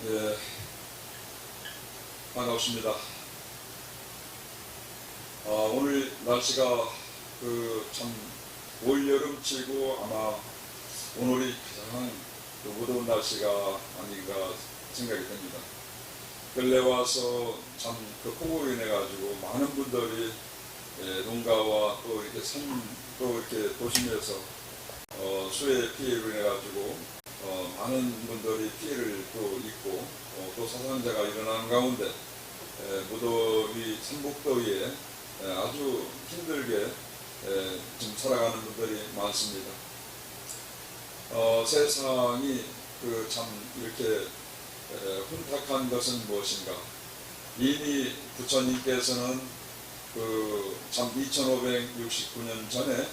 예, 반갑습니다. 오늘 날씨가 참 올여름치고 아마 오늘이 가장 무더운 날씨가 아닌가 생각이 됩니다. 근래 와서 참 폭우로 인해 가지고 많은 분들이 농가와 또 이렇게 또 이렇게 도심에서 수해 피해로 인해 가지고 많은 분들이 피해를 또 입고 또 사상자가 일어나는 가운데 무더위, 삼복더위에 아주 힘들게 지금 살아가는 분들이 많습니다. 세상이 참 이렇게 혼탁한 것은 무엇인가? 이미 부처님께서는 참 2569년 전에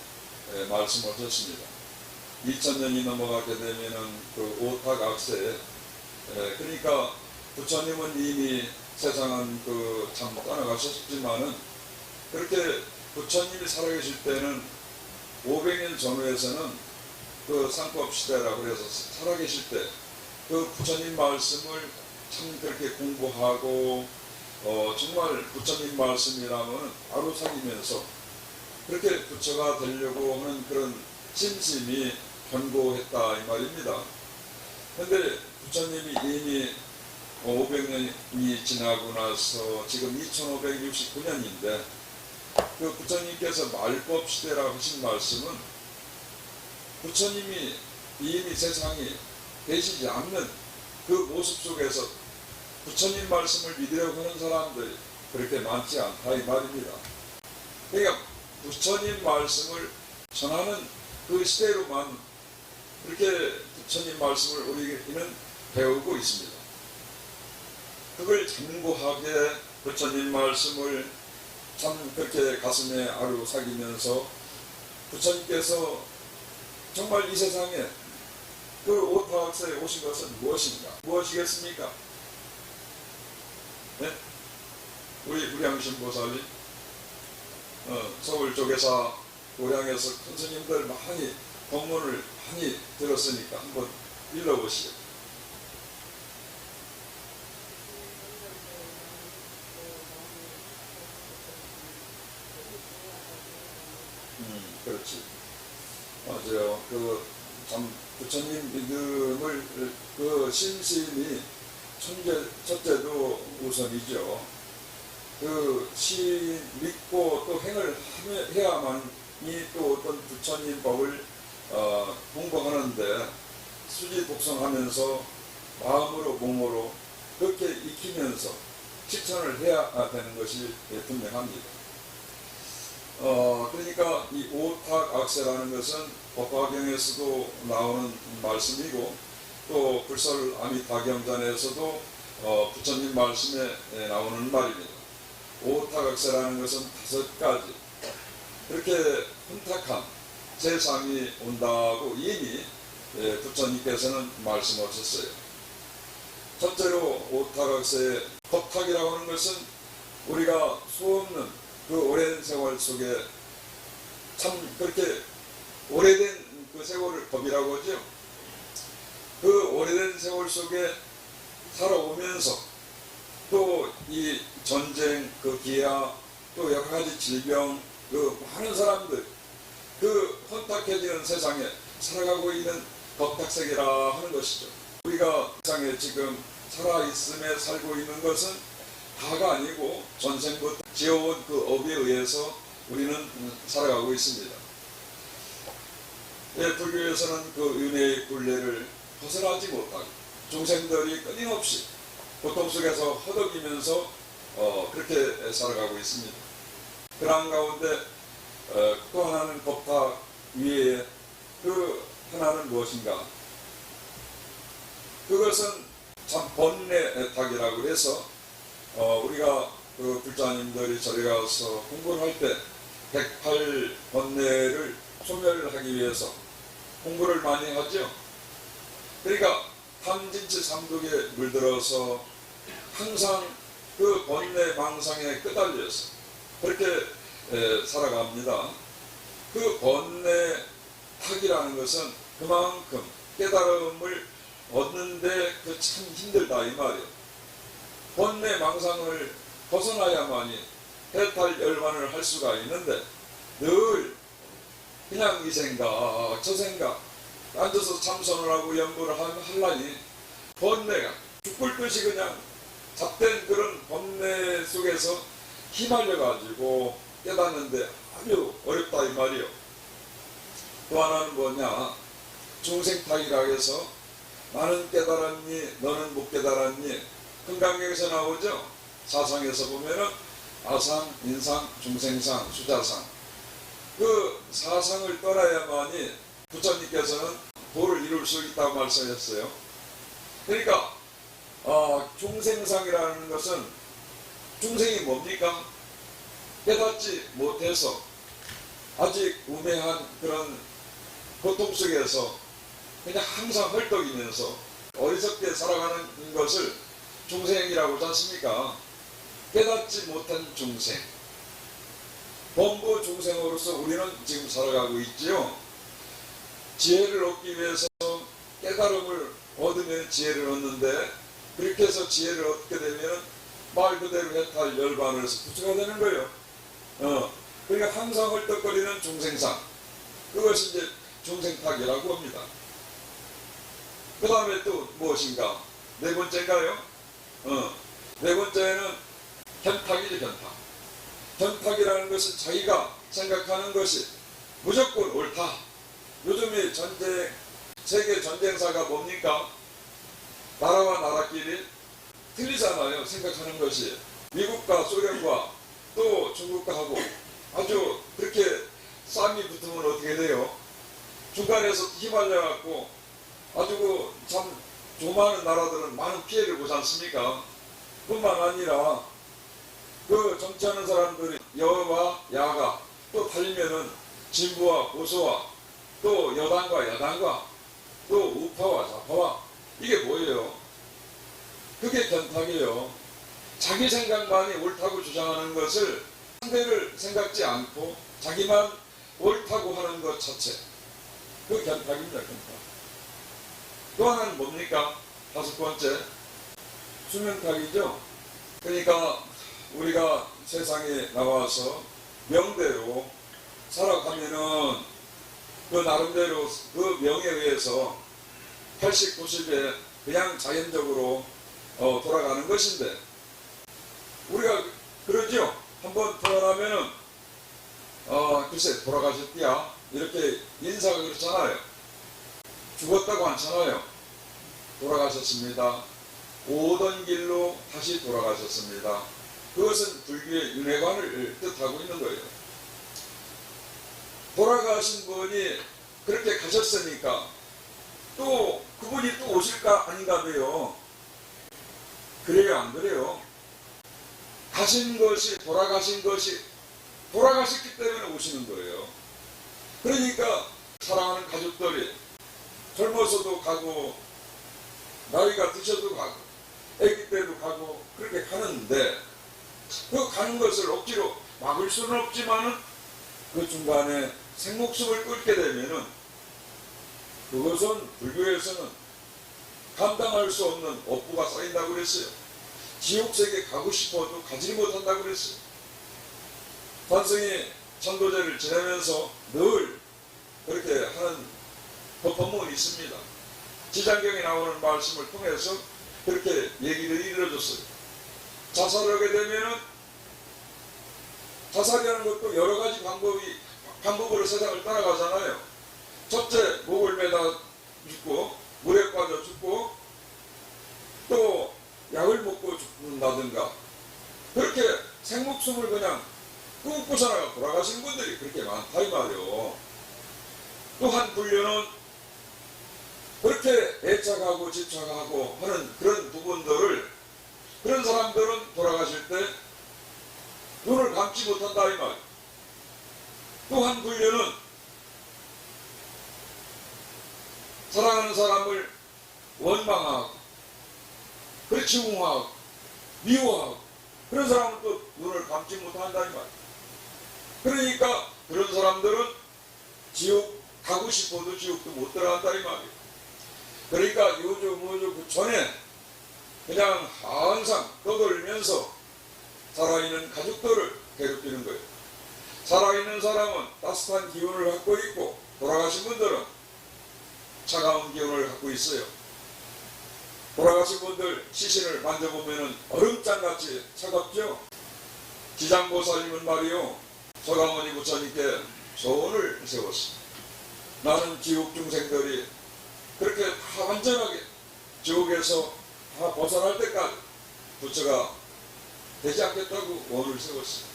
말씀을 하셨습니다. 2000년이 넘어가게 되면은 오탁악세에 그러니까 부처님은 이미 세상은 참 떠나가셨지만은 그렇게 부처님이 살아계실 때는 500년 전후에서는 상법 시대라고 해서 살아계실 때 부처님 말씀을 참 그렇게 공부하고 정말 부처님 말씀이라면 아루삭이면서 그렇게 부처가 되려고 하는 그런 심심이 견고했다 이 말입니다. 그런데 부처님이 이미 500년이 지나고 나서 지금 2569년인데 부처님께서 말법 시대라고 하신 말씀은 부처님이 이미 세상이 계시지 않는 그 모습 속에서 부처님 말씀을 믿으려고 하는 사람들이 그렇게 많지 않다 이 말입니다. 그러니까 부처님 말씀을 전하는 그 시대로만 그렇게 부처님 말씀을 우리는 배우고 있습니다. 그걸 견고하게 부처님 말씀을 참 그렇게 가슴에 아루삭이면서 부처님께서 정말 이 세상에 오타학사에 오신 것은 무엇인가? 무엇이겠습니까? 네? 우리 무량신보살님 서울 조계사 고향에서 큰 스님들 많이 법문을 많이 들었으니까 한번 읽어보시죠. 그렇지. 맞아요. 참 부처님 믿음을 신심이 첫째도 우선이죠. 신 믿고 또 행을 해야만 또 어떤 부처님 법을 공부하는데 수지 독성하면서 마음으로 몸으로 그렇게 익히면서 실천을 해야 되는 것이 분명합니다. 그러니까 이 오탁악세라는 것은 법화경에서도 나오는 말씀이고 또 불설 아미타경전에서도 부처님 말씀에 나오는 말입니다. 오탁악세라는 것은 5가지 그렇게 혼탁한 세상이 온다고 이미 부처님께서는 말씀하셨어요. 첫째로 오탁악세의 법탁이라고 하는 것은 우리가 수없는 오랜 세월 속에 참 그렇게 오래된 세월을 법이라고 하죠. 오래된 세월 속에 살아오면서 또 이 전쟁, 기아, 또 여러 가지 질병, 많은 사람들 혼탁해지는 세상에 살아가고 있는 법탁세계라 하는 것이죠. 우리가 세상에 지금 살아있음에 살고 있는 것은 다가 아니고 전생부터 지어온 업에 의해서 우리는 살아가고 있습니다. 불교에서는 은혜의 굴레를 벗어나지 못하고 중생들이 끊임없이 고통 속에서 허덕이면서 그렇게 살아가고 있습니다. 그런 가운데 또 하나는 법탁 위에 하나는 무엇인가? 그것은 참 번뇌탁이라고 해서 우리가 불자님들이 절에 가서 공부를 할 때 108번뇌를 소멸하기 위해서 공부를 많이 하죠. 그러니까 탐진치 삼독에 물들어서 항상 번뇌 망상에 끄달려서 그렇게 살아갑니다. 번뇌 탁이라는 것은 그만큼 깨달음을 얻는데 그 참 힘들다 이 말이에요. 번뇌 망상을 벗어나야만이 해탈 열반을 할 수가 있는데 늘 그냥 이 생각 저 생각 앉아서 참선을 하고 연구를 하려니 번뇌가 죽을 듯이 그냥 잡된 그런 번뇌 속에서 휘말려 가지고 깨닫는데 아주 어렵다 이 말이요. 또 하나는 뭐냐, 중생탁이라 해서 나는 깨달았니 너는 못 깨달았니, 금강경에서 나오죠. 사상에서 보면은 아상, 인상, 중생상, 수자상, 그 사상을 떠나야만이 부처님께서는 도를 이룰 수 있다고 말씀하셨어요. 그러니까 중생상이라는 것은, 중생이 뭡니까? 깨닫지 못해서 아직 우매한 그런 고통 속에서 그냥 항상 헐떡이면서 어리석게 살아가는 것을 중생이라고 하지 않습니까? 깨닫지 못한 중생, 범부 중생으로서 우리는 지금 살아가고 있지요. 지혜를 얻기 위해서 깨달음을 얻으면 지혜를 얻는데, 그렇게 해서 지혜를 얻게 되면 말 그대로 해탈 열반을 해서 부처가 되는 거예요. 그러니까 항상 헐떡거리는 중생상, 그것이 이제 중생탁이라고 합니다. 그 다음에 또 무엇인가? 네 번째인가요? 네 번째는 현탁이죠. 현탁. 현탁이라는 것은 자기가 생각하는 것이 무조건 옳다. 요즘에 세계 전쟁사가 뭡니까? 나라와 나라끼리 틀리잖아요. 생각하는 것이. 미국과 소련과 또 중국과 하고 아주 그렇게 싸움이 붙으면 어떻게 돼요? 중간에서 휘말려갖고 아주 참 조그마한 나라들은 많은 피해를 보지 않습니까? 뿐만 아니라 그 정치하는 사람들이 여와 야가 또 달리면은 진보와 보수와 또 여당과 야당과 또 우파와 좌파와, 이게 뭐예요? 그게 견탁이에요. 자기 생각만이 옳다고 주장하는 것을 상대를 생각지 않고 자기만 옳다고 하는 것 자체, 그 견탁입니다. 견탁. 또 하나는 뭡니까? 다섯 번째, 수명탁이죠. 그러니까 우리가 세상에 나와서 명대로 살아가면은 그 나름대로 그 명에 의해서 80, 90에 그냥 자연적으로 돌아가는 것인데, 우리가 그러죠. 한번 돌아가면은 글쎄 돌아가셨디야 이렇게 인사가 그렇잖아요. 죽었다고 않잖아요. 돌아가셨습니다. 오던 길로 다시 돌아가셨습니다. 그것은 불교의 윤회관을 뜻하고 있는 거예요. 돌아가신 분이 그렇게 가셨으니까 또 그분이 또 오실까 아닌가 봐요. 그래요 안 그래요? 가신 것이, 돌아가신 것이, 돌아가셨기 때문에 오시는 거예요. 그러니까 사랑하는 가족들이 젊어서도 가고 나이가 드셔도 가고 아기 때도 가고 그렇게 가는데, 그 가는 것을 억지로 막을 수는 없지만은 그 중간에 생목숨을 끊게 되면은 그것은 불교에서는 감당할 수 없는 업부가 쌓인다고 그랬어요. 지옥세계 가고 싶어도 가지 못한다고 그랬어요. 관성이 천도제를 지내면서 늘 그렇게 하는 법문이 있습니다. 지장경에 나오는 말씀을 통해서 그렇게 얘기를 이뤄줬어요. 자살하게 되면은, 자살이라는 것도 여러 가지 방법으로 세상을 따라가잖아요. 첫째, 목을 매다 죽고, 물에 빠져 죽고, 또 약을 먹고 죽는다든가, 그렇게 생목숨을 그냥 끊고서 나가 돌아가신 분들이 그렇게 많다 이 말이요. 또 한 분류는 그렇게 애착하고 집착하고 하는 그런 부분들을, 그런 사람들은 돌아가실 때 눈을 감지 못한다 이 말. 또 한 분류는 사랑하는 사람을 원망하고 그치웅하고 미워하고 그런 사람은 또 눈을 감지 못한다 이 말. 그러니까 그런 사람들은 지옥 가고 싶어도 지옥도 못 들어간다 이 말이에요. 그러니까 요주 그 전에 그냥 항상 떠돌면서 살아있는 가족들을 괴롭히는 거예요. 살아있는 사람은 따뜻한 기운을 갖고 있고, 돌아가신 분들은 차가운 기운을 갖고 있어요. 돌아가신 분들 시신을 만져보면 얼음장같이 차갑죠. 지장보살님은 말이요, 서가모니 부처님께 소원을 세웠습니다. 나는 지옥 중생들이 그렇게 다 완전하게 지옥에서 다 벗어날 때까지 부처가 되지 않겠다고 원을 세웠습니다.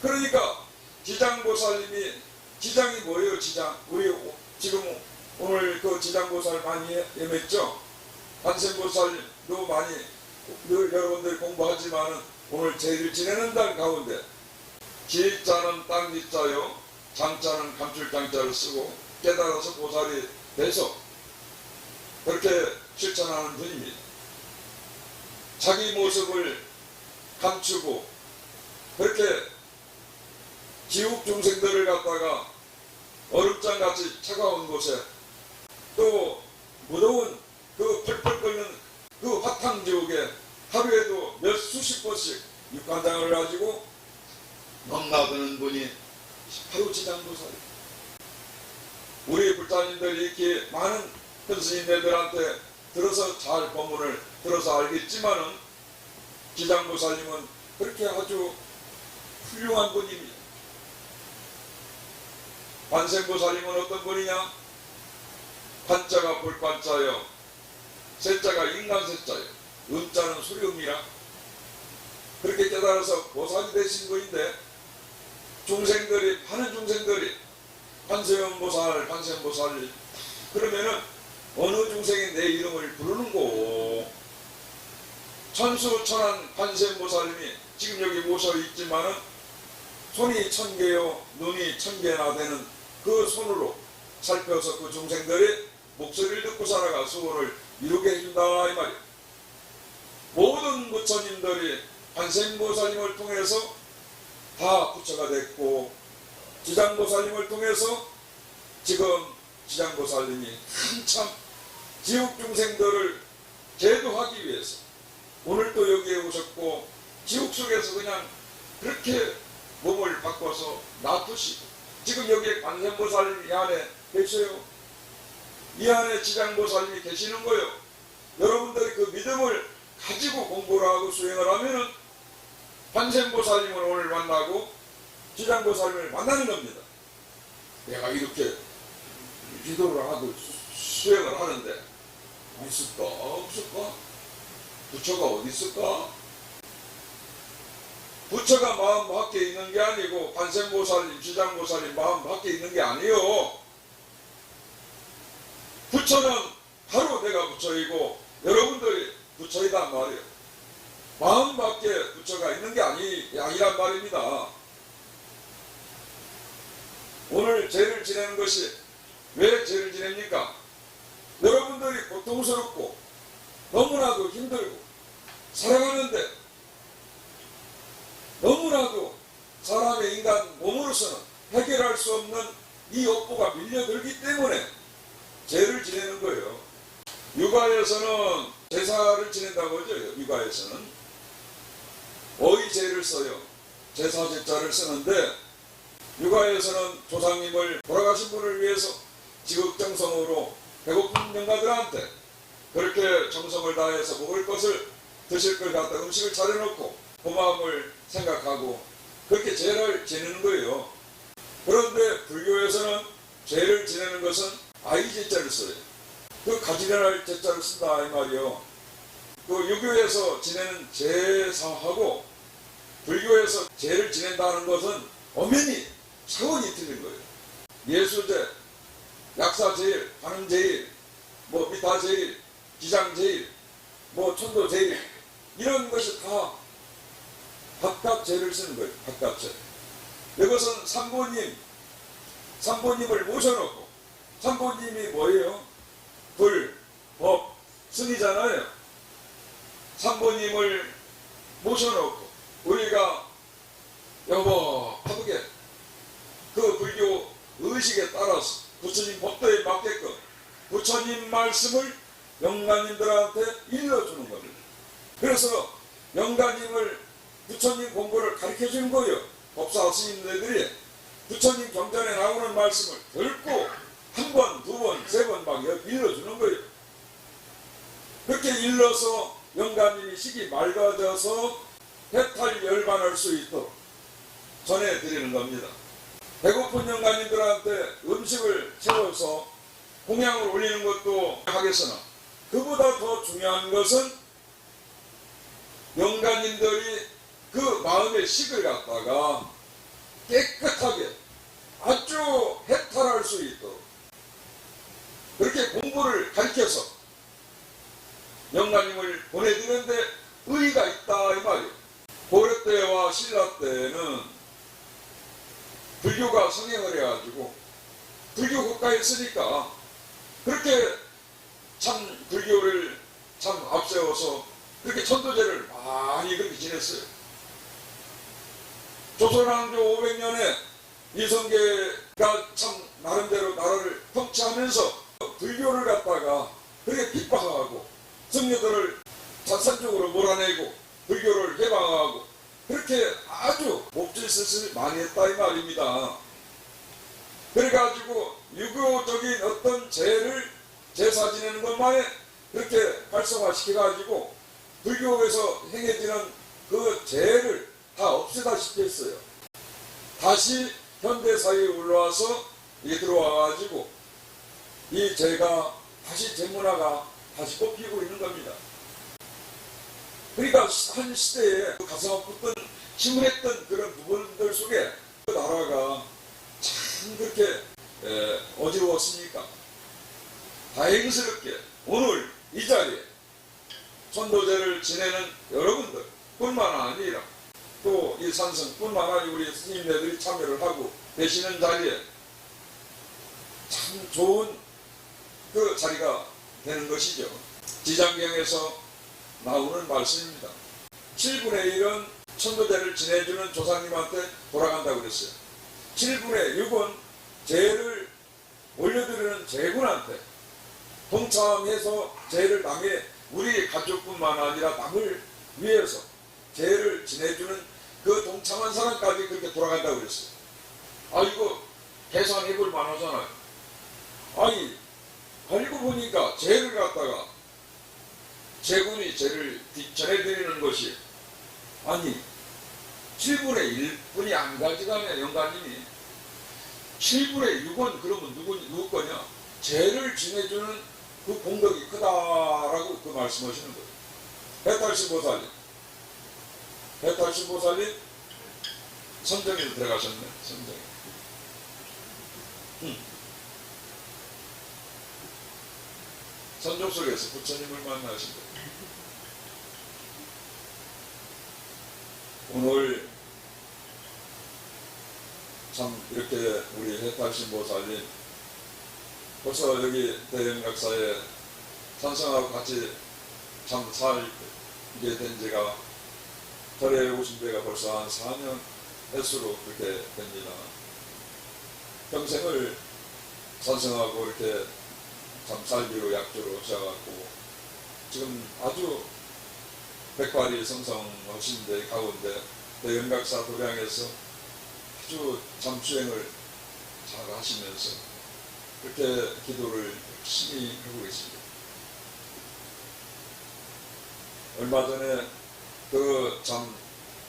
그러니까 지장보살님이, 지장이 뭐예요? 지장. 우리 지금 오늘 그 지장보살 많이 예매했죠? 관세음보살도 많이 늘 여러분들이 공부하지만은 오늘 제일 지내는 달 가운데 지자는 땅지자요, 장자는 감출장자를 쓰고 깨달아서 보살이 돼서 그렇게 실천하는 분입니다. 자기 모습을 감추고 그렇게 지옥 중생들을 갖다가 얼음장같이 차가운 곳에, 또 무더운 그 펄펄 끓는 그 화탕지옥에 하루에도 몇 수십 번씩 육관장을 가지고 넘나드는 분이 바로 지장보살이에요. 우리 불자님들이 이렇게 많은 큰 스님네들한테 들어서 잘 법문을 들어서 알겠지만은 지장보살님은 그렇게 아주 훌륭한 분입니다. 관세음보살님은 어떤 분이냐? 관자가 볼관자요, 세자가 인간세자요, 음자는 소리음이라 그렇게 깨달아서 보살이 되신 분인데, 중생들이, 많은 중생들이 관세음보살 그러면은 어느 중생이 내 이름을 부르는고? 천수천한 관세음보살님이 지금 여기 모셔 있지만은 손이 1000개요, 눈이 1000개나 되는 그 손으로 살펴서 그 중생들이 목소리를 듣고 살아가 소원을 이루게 해준다 이 말이에요. 모든 부처님들이 관세음보살님을 통해서 다 부처가 됐고, 지장보살님을 통해서 지금 지장보살님이 한참 지옥 중생들을 제도하기 위해서 오늘 또 여기에 오셨고, 지옥 속에서 그냥 그렇게 몸을 바꿔서 놔두시고, 지금 여기에 관세음보살님이 이 안에 계셔요. 이 안에 지장보살님이 계시는 거예요. 여러분들이 그 믿음을 가지고 공부를 하고 수행을 하면은 관세음보살님을 오늘 만나고 지장보살님을 만나는 겁니다. 내가 이렇게 기도를 하고 수행을 하는데 있을까 없을까? 부처가 어디 있을까? 부처가 마음 밖에 있는 게 아니고 관세음보살님, 지장보살님 마음 밖에 있는 게 아니요. 부처는 바로 내가 부처이고 여러분들이 부처이단 말이에요. 마음 밖에 부처가 있는 게 아니란 말입니다. 오늘 죄를 지내는 것이 왜 죄를 지냅니까? 여러분들이 고통스럽고 너무나도 힘들고 살아가는데 너무나도 사람의 인간 몸으로서는 해결할 수 없는 이 업보가 밀려들기 때문에 죄를 지내는 거예요. 육아에서는 제사를 지낸다고 하죠. 육아에서는 어이제를 써요. 제사제자를 쓰는데, 육아에서는 조상님을, 돌아가신 분을 위해서 지극정성으로 배고픈 영가들한테 그렇게 정성을 다해서 먹을 것을, 드실 걸 갖다 음식을 차려놓고 고마움을 생각하고 그렇게 죄를 지내는 거예요. 그런데 불교에서는 죄를 지내는 것은 아이제자를 써요. 그 가지런할 제자를 쓴다 이 말이요. 그 유교에서 지내는 제사하고 불교에서 죄를 지낸다는 것은 엄연히 차원이 틀린 거예요. 예수제, 약사제일, 관음제일, 뭐 미타제일, 기장제일, 뭐 천도제일, 이런 것이 다 바깥 죄를 쓰는 거예요. 바깥 죄. 이것은 삼보님을 모셔놓고, 삼보님이 뭐예요? 불, 법, 승이잖아요. 삼보님을 모셔놓고 우리가 여보하게 그 불교 의식에 따라서 부처님 법도에 맞게끔 부처님 말씀을 영가님들한테 일러주는 겁니다. 그래서 영가님을 부처님 공부를 가르쳐 주는 거예요. 법사 스님들이 부처님 경전에 나오는 말씀을 듣고 한 번, 두 번, 세 번 막 일러주는 거예요. 그렇게 일러서 영가님이 식이 맑아져서 해탈 열반할 수 있도록 전해드리는 겁니다. 배고픈 영가님들한테 음식을 채워서 공양을 올리는 것도 하겠으나 그보다 더 중요한 것은 영가님들이 그 마음의 식을 갖다가 깨끗하게 아주 해탈할 수 있도록 그렇게 공부를 가르쳐서 영가님을 보내드리는데 의의가 있다 이 말이에요. 고려 때와 신라 때는 불교가 성행을 해가지고 불교 국가에 있으니까 그렇게 참 불교를 참 앞세워서 그렇게 천도제를 많이 그렇게 지냈어요. 조선왕조 500년에 이성계가 참 나름대로 나라를 통치하면서 불교를 갖다가 그렇게 핍박하고 성녀들을 잔산적으로 몰아내고 불교를 해방하고 그렇게 아주 몹질짓을 많이 했다 이 말입니다. 그래가지고 유교적인 어떤 죄를 제사 지내는 것만에 그렇게 활성화시켜가지고 불교에서 행해지는 그 죄를 다 없애다시피 했어요. 다시 현대사회에 올라와서 이게 들어와가지고 이 죄가 다시 죄문화가 다시 꼽히고 있는 겁니다. 그러니까 한 시대에 가슴 아팠던 침울했던 그런 부분들 속에 그 나라가 참 그렇게 어지러웠으니까 다행스럽게 오늘 이 자리에 천도제를 지내는 여러분들 뿐만 아니라 또 이 산성뿐만 아니라 우리 스님네들이 참여를 하고 계시는 자리에 참 좋은 그 자리가 되는 것이죠. 지장경에서 나오는 말씀입니다. 7분의 1은 천도제를 지내주는 조상님한테 돌아간다고 그랬어요. 7분의 6은 제를 올려드리는 제군한테 동참해서 제를 남의 우리 가족뿐만 아니라 남을 위해서 제를 지내주는 그 동참한 사람까지 그렇게 돌아간다고 그랬어요. 아 이거 계산해볼 만하잖아요. 아니 알고 보니까 제를 갖다가 제군이 제를 전해드리는 것이 아니 7분의 1분이 안 가져가네 영가님이 7분의 6은 그러면 누구 거냐? 제를 지내주는 그 공덕이 크다라고 그 말씀하시는 거예요. 해탈신보살님 선정에도 들어가셨네. 선정에 선종 속에서 부처님을 만나신 거예요. 오늘 참 이렇게 우리 해탈신보살님 벌써 여기 대영각사에 산성하고 같이 참 살게 된 지가 절에 오신 지가 벌써 한 4년 횟수로 그렇게 됩니다. 평생을 산성하고 이렇게 참 살기로 약조로 하셔갖고 지금 아주 백발이 성성하신 데 가운데 대영각사 도량에서 아주 참 수행을 잘 하시면서 그렇게 기도를 열심히 하고 계십니다. 얼마 전에 그 참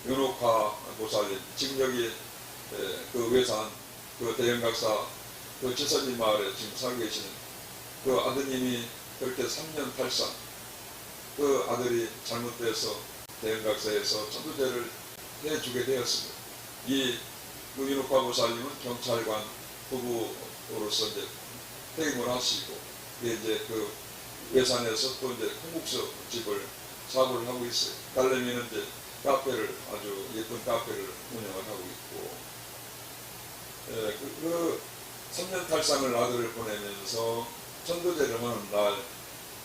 윤옥화 보살님 지금 여기 그 외산 그 대영각사 그 지선님 마을에 지금 살고 계시는 그 아드님이 그렇게 3년 8상 그 아들이 잘못돼서 대영각사에서 천도제를 해주게 되었습니다. 이 그 윤옥화 보살님은 경찰관 부부로서 이제 퇴임을 하시고 이제 그 외산에서 또 이제 콩국수 집을 사업을 하고 있어요. 딸내미는 이제 카페를 아주 예쁜 카페를 운영을 하고 있고 그 3년 탈상을 아들을 보내면서 천도제를 하는 날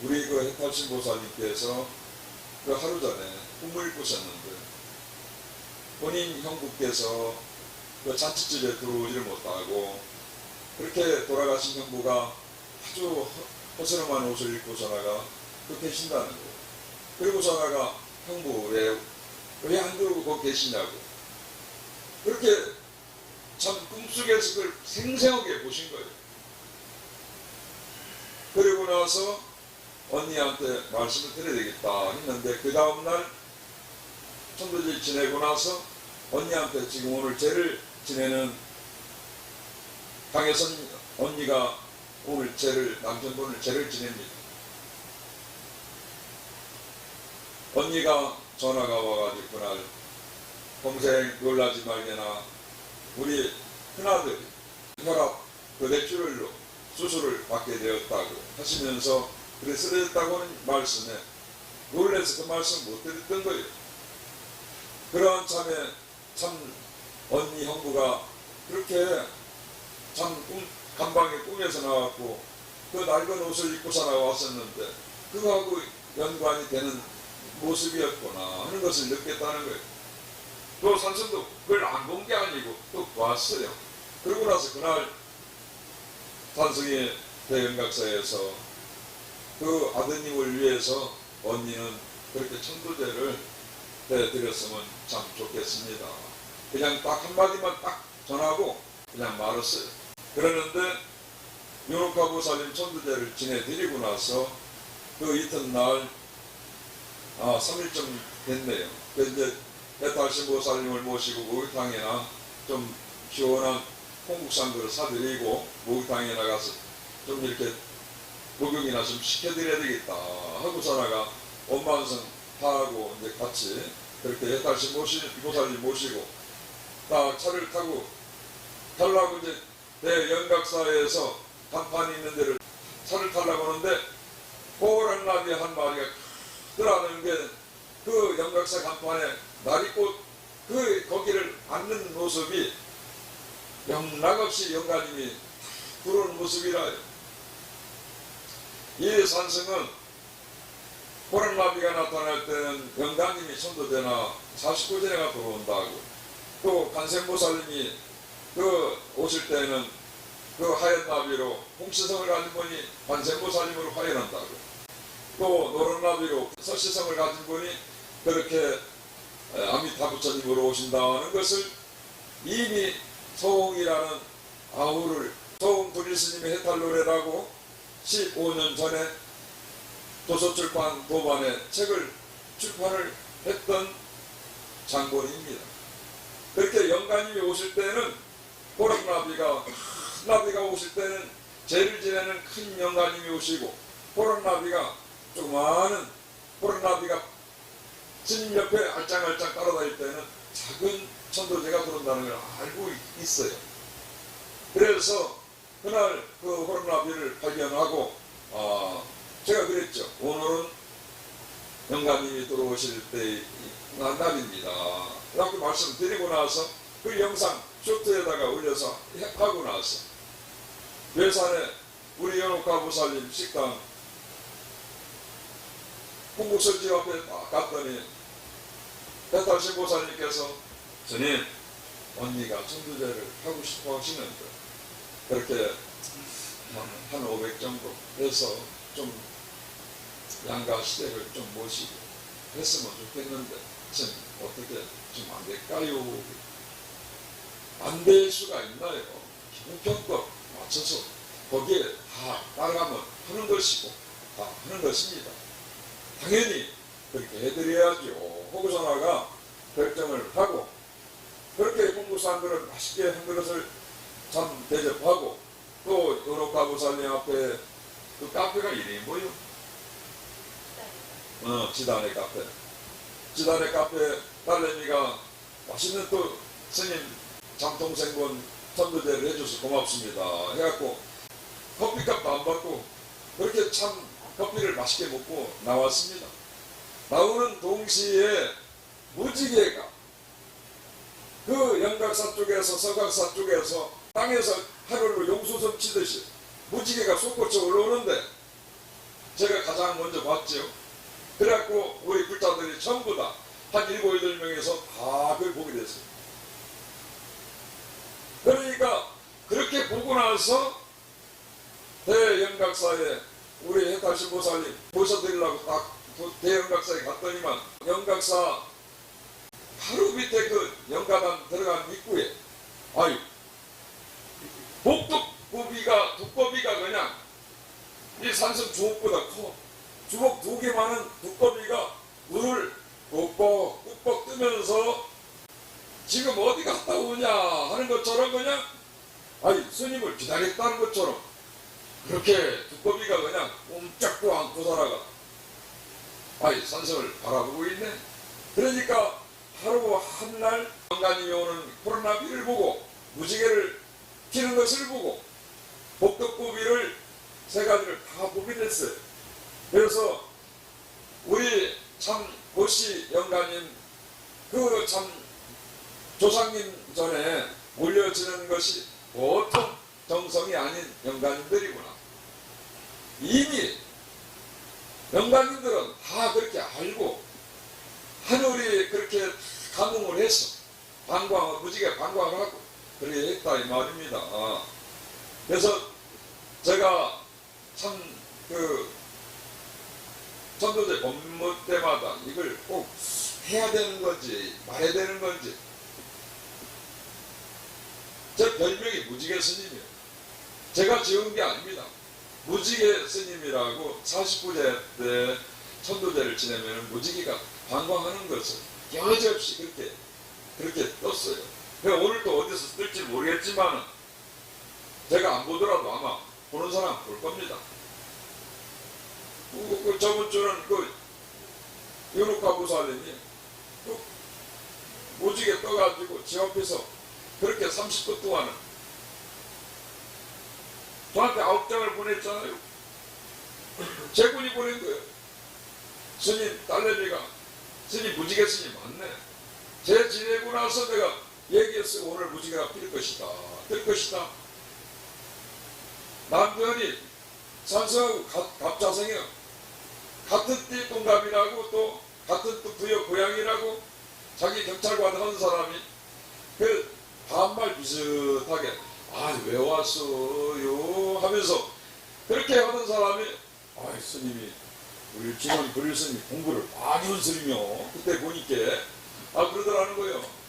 우리 그 해탈신보살님께서 그 하루 전에 꿈을 꾸셨는데 본인 형부께서 그 잔치집에 들어오지를 못하고 그렇게 돌아가신 형부가 아주 허스름한 옷을 입고 전하가 그 계신다는 거예요. 그리고 전하가 형부 왜 안 들어오고 거기 계시냐고. 그렇게 참 꿈속에서 그걸 생생하게 보신 거예요. 그리고 나서 언니한테 말씀을 드려야 되겠다 했는데 그 다음날 천도제 지내고 나서 언니한테 지금 오늘 제를 지내는 강혜선 언니가 오늘 남편분을 제를 지냅니다. 언니가 전화가 와가지고 그날 동생 놀라지 말게나 우리 큰아들이 혈압 뇌출혈로 수술을 받게 되었다고 하시면서 그래 쓰러졌다고는 말씀에 놀라서 그 말씀 못 드렸던 거예요. 그런 참에 참 언니 형부가 그렇게 참 감방에 꿈에서 나왔고 그 낡은 옷을 입고 살아왔었는데 그거하고 연관이 되는 모습이었구나 하는 것을 느꼈다는 거예요. 또 산성도 그걸 안 본 게 아니고 또 봤어요. 그러고 나서 그날 산성의 대연각사에서 그 아드님을 위해서 언니는 그렇게 천도제를 해드렸으면 참 좋겠습니다. 그냥 딱 한마디만 딱 전하고 그냥 말았어요. 그러는데 요노카 보살님 천도제를 지내드리고 나서 그 이튿날 3일쯤 됐네요. 그래서 이제 배탈신 보살님을 모시고 목욕탕이나 좀 시원한 홍국산 그릇 사드리고 목욕탕에 나가서 좀 이렇게 목욕이나 좀 시켜드려야 되겠다 하고 전화가 원만성 하고 이제 같이 그렇게 배탈신 보살님 모시고 딱 차를 타고 타려고 이제 대연각사에서 간판이 있는 데를 차를 타려고 하는데 호랑나비 한 마리가 들어가는 게 그 연각사 간판에 나리꽃 거기를 앉는 모습이 영락없이 영가님이 들어오는 모습이라요. 이 산성은 호랑나비가 나타날 때는 영가님이 천도제나 49제가 들어온다고 또 간생보살님이 그 오실 때는 그 하얀 나비로 홍시성을 가진 분이 관세음보살님으로 화연한다고 또 노란나비로 설시성을 가진 분이 그렇게 아미타부처님으로 오신다는 것을 이미 소홍이라는 아우를 소홍 부리스님의 해탈노래라고 15년 전에 도서출판 도반에 책을 출판을 했던 장본입니다. 그렇게 영가님이 오실 때는 호랑나비가 오실 때는 제를 지내는 큰 영가님이 오시고 호랑나비가 조그마한 호랑나비가 스님 옆에 알짱알짱 따라다닐 때는 작은 천도제가 들어온다는 걸 알고 있어요. 그래서 그날 그 호랑나비를 발견하고 제가 그랬죠. 오늘은 영가님이 들어오실 때 날입니다. 이렇게 말씀드리고 나서 그 영상 쇼트에다가 올려서 하고 나서 외산에 우리 연옥가 보살님 식당 홍국설집 앞에 딱 갔더니 배탈신 보살님께서 스님 언니가 천도제를 하고 싶어 하시는데 그렇게 한 500 정도 해서 좀 양가 시대를 좀 모시고 했으면 좋겠는데 참 어떻게 좀 안 될까요? 안 될 수가 있나요? 기본편법 맞춰서 거기에 다 따라가면 하는 것이고 다 하는 것입니다. 당연히 그렇게 해드려야죠. 호구선화가 결정을 하고 그렇게 공부사람들은 맛있게 한 그릇을 참 대접하고 또 연옥가보살님 앞에 그 카페가 이름이 뭐요? 지단의 카페. 지단의 카페 딸내미가 맛있는 또 스님 잠통생본 천도제를 해줘서 고맙습니다 해갖고 커피값도 안 받고 그렇게 참 커피를 맛있게 먹고 나왔습니다. 나오는 동시에 무지개가 그 영각사 쪽에서 서각사 쪽에서 땅에서 하루로 용수섬 치듯이 무지개가 솟구쳐 올라오는데 제가 가장 먼저 봤죠. 그래갖고 우리 불자들이 전부 다 한 7, 8명에서 다 그걸 보게 됐어요. 그러니까 그렇게 보고 나서 대영각사에 우리 해탈신 보살님 모셔드리려고 딱 대영각사에 갔더니만 영각사 바로 밑에 그 영가단 들어간 입구에 아유 복두고비가 두꺼비가 그냥 이 산성 주먹보다 커. 주먹 2개 많은 두꺼비가 물을 꾹꾹 뜨면서 지금 어디 갔다 오냐 하는 것처럼 그냥 아니 스님을 기다렸다는 것처럼 그렇게 두꺼비가 그냥 꼼짝도 않고 살아가 아이 산성을 바라보고 있네. 그러니까 하루 한날 영간이 오는 코로나비를 보고 무지개를 피는 것을 보고 복덕고비를 3가지를 다 보게 됐어요. 그래서 우리 참 고시 영가님 그 참 조상님 전에 올려지는 것이 보통 정성이 아닌 영가님들이구나. 이미 영가님들은 다 그렇게 알고 하늘이 그렇게 감흥을 해서 무지개 방광을 하고 그렇게 했다 이 말입니다. 그래서 제가 참 그 전도제 법무 때마다 이걸 꼭 해야 되는 건지 말해야 되는 건지 제 별명이 무지개 스님이에요. 제가 지은 게 아닙니다. 무지개 스님이라고 49제 때 천도제를 지내면 무지개가 방광하는 것을 여지없이 그렇게 떴어요. 그러니까 오늘도 어디서 뜰지 모르겠지만 제가 안 보더라도 아마 보는 사람 볼 겁니다. 저번 주는 윤옥화 보살님이 무지개 떠가지고 지 앞에서 그렇게 30분 동안은 저한테 9장을 보냈잖아요. 제 분이 보낸 거예요. 스님 딸내미가 스님 무지개 스님 맞네. 제 지내고 나서 내가 얘기했어요. 오늘 무지개가 필 것이다. 뜰 것이다. 남편이 산성하고 갑자생이요. 같은 띠 동갑이라고 또 같은 또 부여 고향이라고 자기 경찰관 하는 사람이 그 반말 비슷하게 왜 왔어요 하면서 그렇게 하는 사람이 스님이 우리 지난 그릴 스님이 공부를 많이 한 스님이요. 그때 보니까 그러더라는 거예요.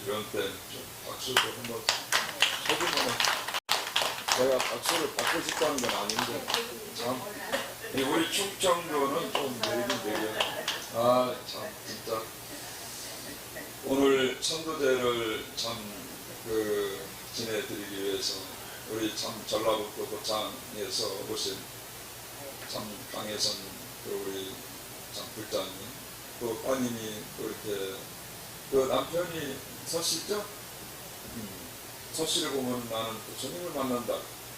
이런 때는 좀 박수도 한번 쳐주면 제가 박수를 받고 싶다는 건 아닌데 참 우리 충청도는 좀 내리긴 참 진짜 오늘 천도제를 참 지내드리기 위해서 우리 참 전라북도 고창에서 오신 참 강혜선 우리 참 불자님 또 따님이 또 이렇게 남편이 서씨죠? 서씨를 보면 나는 또 스님을 만난다.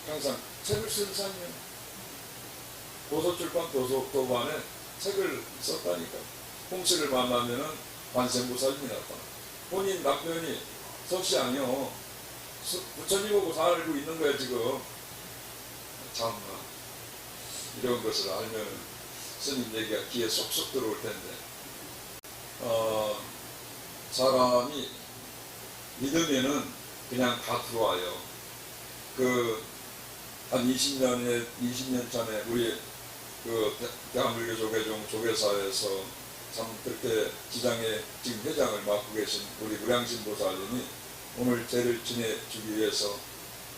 항상 책을 쓴 사람이에요. 도서출판 도서도반에 책을 썼다니까. 홍씨를 만나면은 관세음보살님이 나타나. 본인 남편이 서씨 아니요. 부처님하고 살고 있는 거야 지금. 참나 이런 것을 알면 스님 얘기가 귀에 쏙쏙 들어올 텐데. 사람이 믿으면은 그냥 다 들어와요. 한 20년 전에 우리 대한불교 조계종 조계사에서 참 그렇게 지장에 지금 회장을 맡고 계신 우리 무량신 보살님이 오늘 제를 지내주기 위해서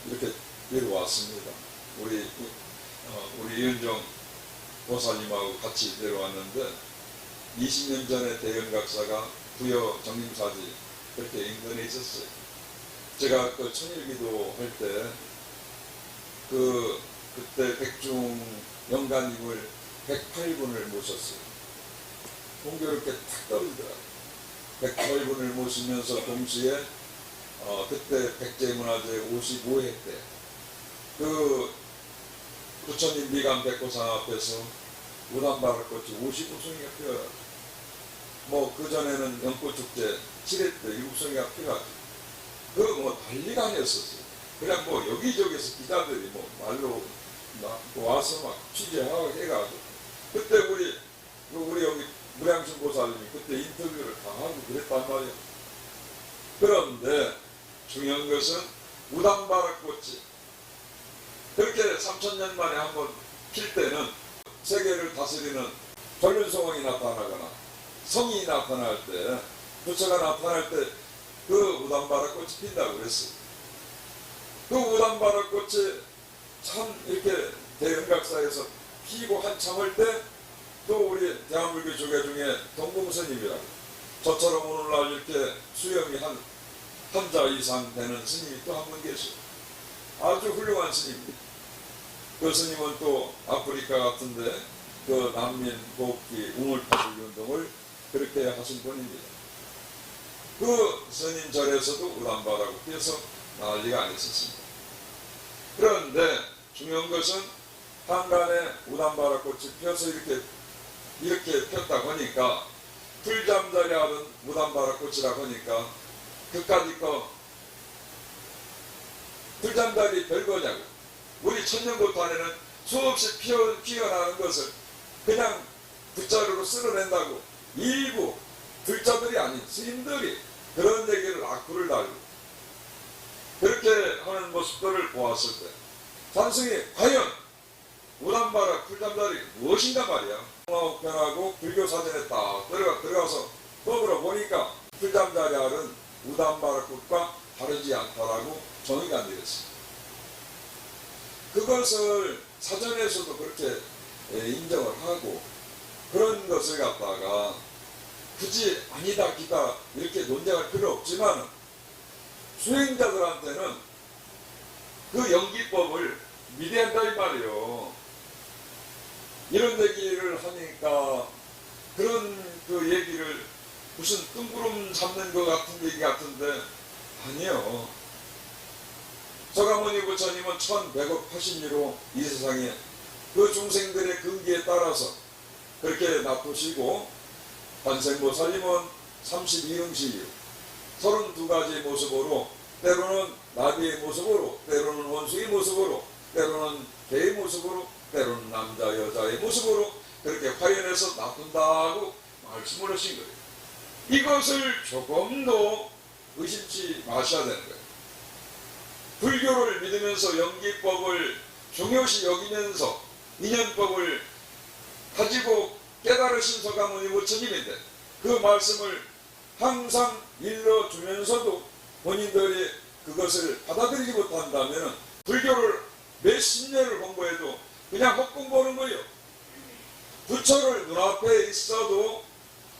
이렇게 내려왔습니다. 우리 이은정 보살님하고 같이 내려왔는데 20년 전에 대영각사가 부여 정림사지 그렇게 인근에 있었어요. 제가 천일기도 할 때 그때 백중 영가님을 108분을 모셨어요. 공교롭게 탁 떨어지더라고요. 108분을 모시면서 동시에 그때 백제문화재 55회 때 부처님 미감 백호상 앞에서 우단바를 꽃이 55송이가 피어요. 그전에는 연꽃축제 7회 때 7송이가 피어가지고 난리가 아니었었어요. 그냥 여기저기서 기자들이 말로 와서 막 취재하고 해가지고 그때 우리 여기 무량신 보살님이 그때 인터뷰를 다 하고 그랬단 말이에요. 그런데 중요한 것은 우담바라꽃이 그렇게 3000년 만에 한번 필 때는 세계를 다스리는 전륜성왕이 나타나거나 성이 나타날 때, 부처가 나타날 때 그 우담바라꽃이 핀다고 그랬어요. 그 우담바라꽃이 참 이렇게 대흥각사에서 피고 한참을 때 또 우리 대한불교 조계 중에 동궁스님이라고 저처럼 오늘날 이렇게 수염이 한자 이상 되는 스님이 또 한 분 계셔요. 아주 훌륭한 스님입니다. 그 스님은 또 아프리카 같은데 그 난민 복귀 우물파주기 운동을 그렇게 하신 분입니다. 그 스님 절에서도 우담바라고 피어서 난리가 아니었습니다. 그런데 중요한 것은 한간에 우담바라꽃이 피어서 이렇게 폈다 보니까 풀잠자리 하던 우담바라꽃이라 보니까 그까짓 거 풀잠자리 별거냐고. 우리 천년고토 안에는 수없이 피어나는 것을 그냥 붓자루로 쓸어낸다고 일부 불자들이 아닌 스님들이 그런 얘기를 악플을 달고 그렇게 하는 모습들을 보았을 때 산승이 과연 우담바라 풀잠자리 무엇인가 말이야. 편하고 불교 사전에 딱 들어가서 떠들어 보니까 풀잠자리알은 우담바라꽃과 다르지 않다라고 정의가 안 되겠습니다. 그것을 사전에서도 그렇게 인정을 하고 그런 것을 갖다가 굳이 아니다 기다 이렇게 논쟁할 필요 없지만 수행자들한테는 그 연기법을 믿어야 한다 이 말이에요. 이런 얘기를 하니까 그런 그 얘기를 무슨 뜬구름 잡는 것 같은 얘기 같은데 아니요. 서가모니 부처님은 1180리로 이 세상에 그 중생들의 근기에 따라서 그렇게 놔두시고 관세음보살님은 32응시유 32가지 모습으로 때로는 나비의 모습으로 때로는 원숭이 모습으로 때로는 개의 모습으로 때로는 남자 여자의 모습으로 그렇게 화연해서 놔둔다고 말씀을 하신 거예요. 이것을 조금도 의심치 마셔야 되는 거예요. 불교를 믿으면서 연기법을 중요시 여기면서 인연법을 가지고 깨달으신 서가모니 부처님인데 그 말씀을 항상 일러주면서도 본인들이 그것을 받아들이지 못한다면 불교를 몇십 년을 공부해도 그냥 헛공부하는 거예요. 부처를 눈앞에 있어도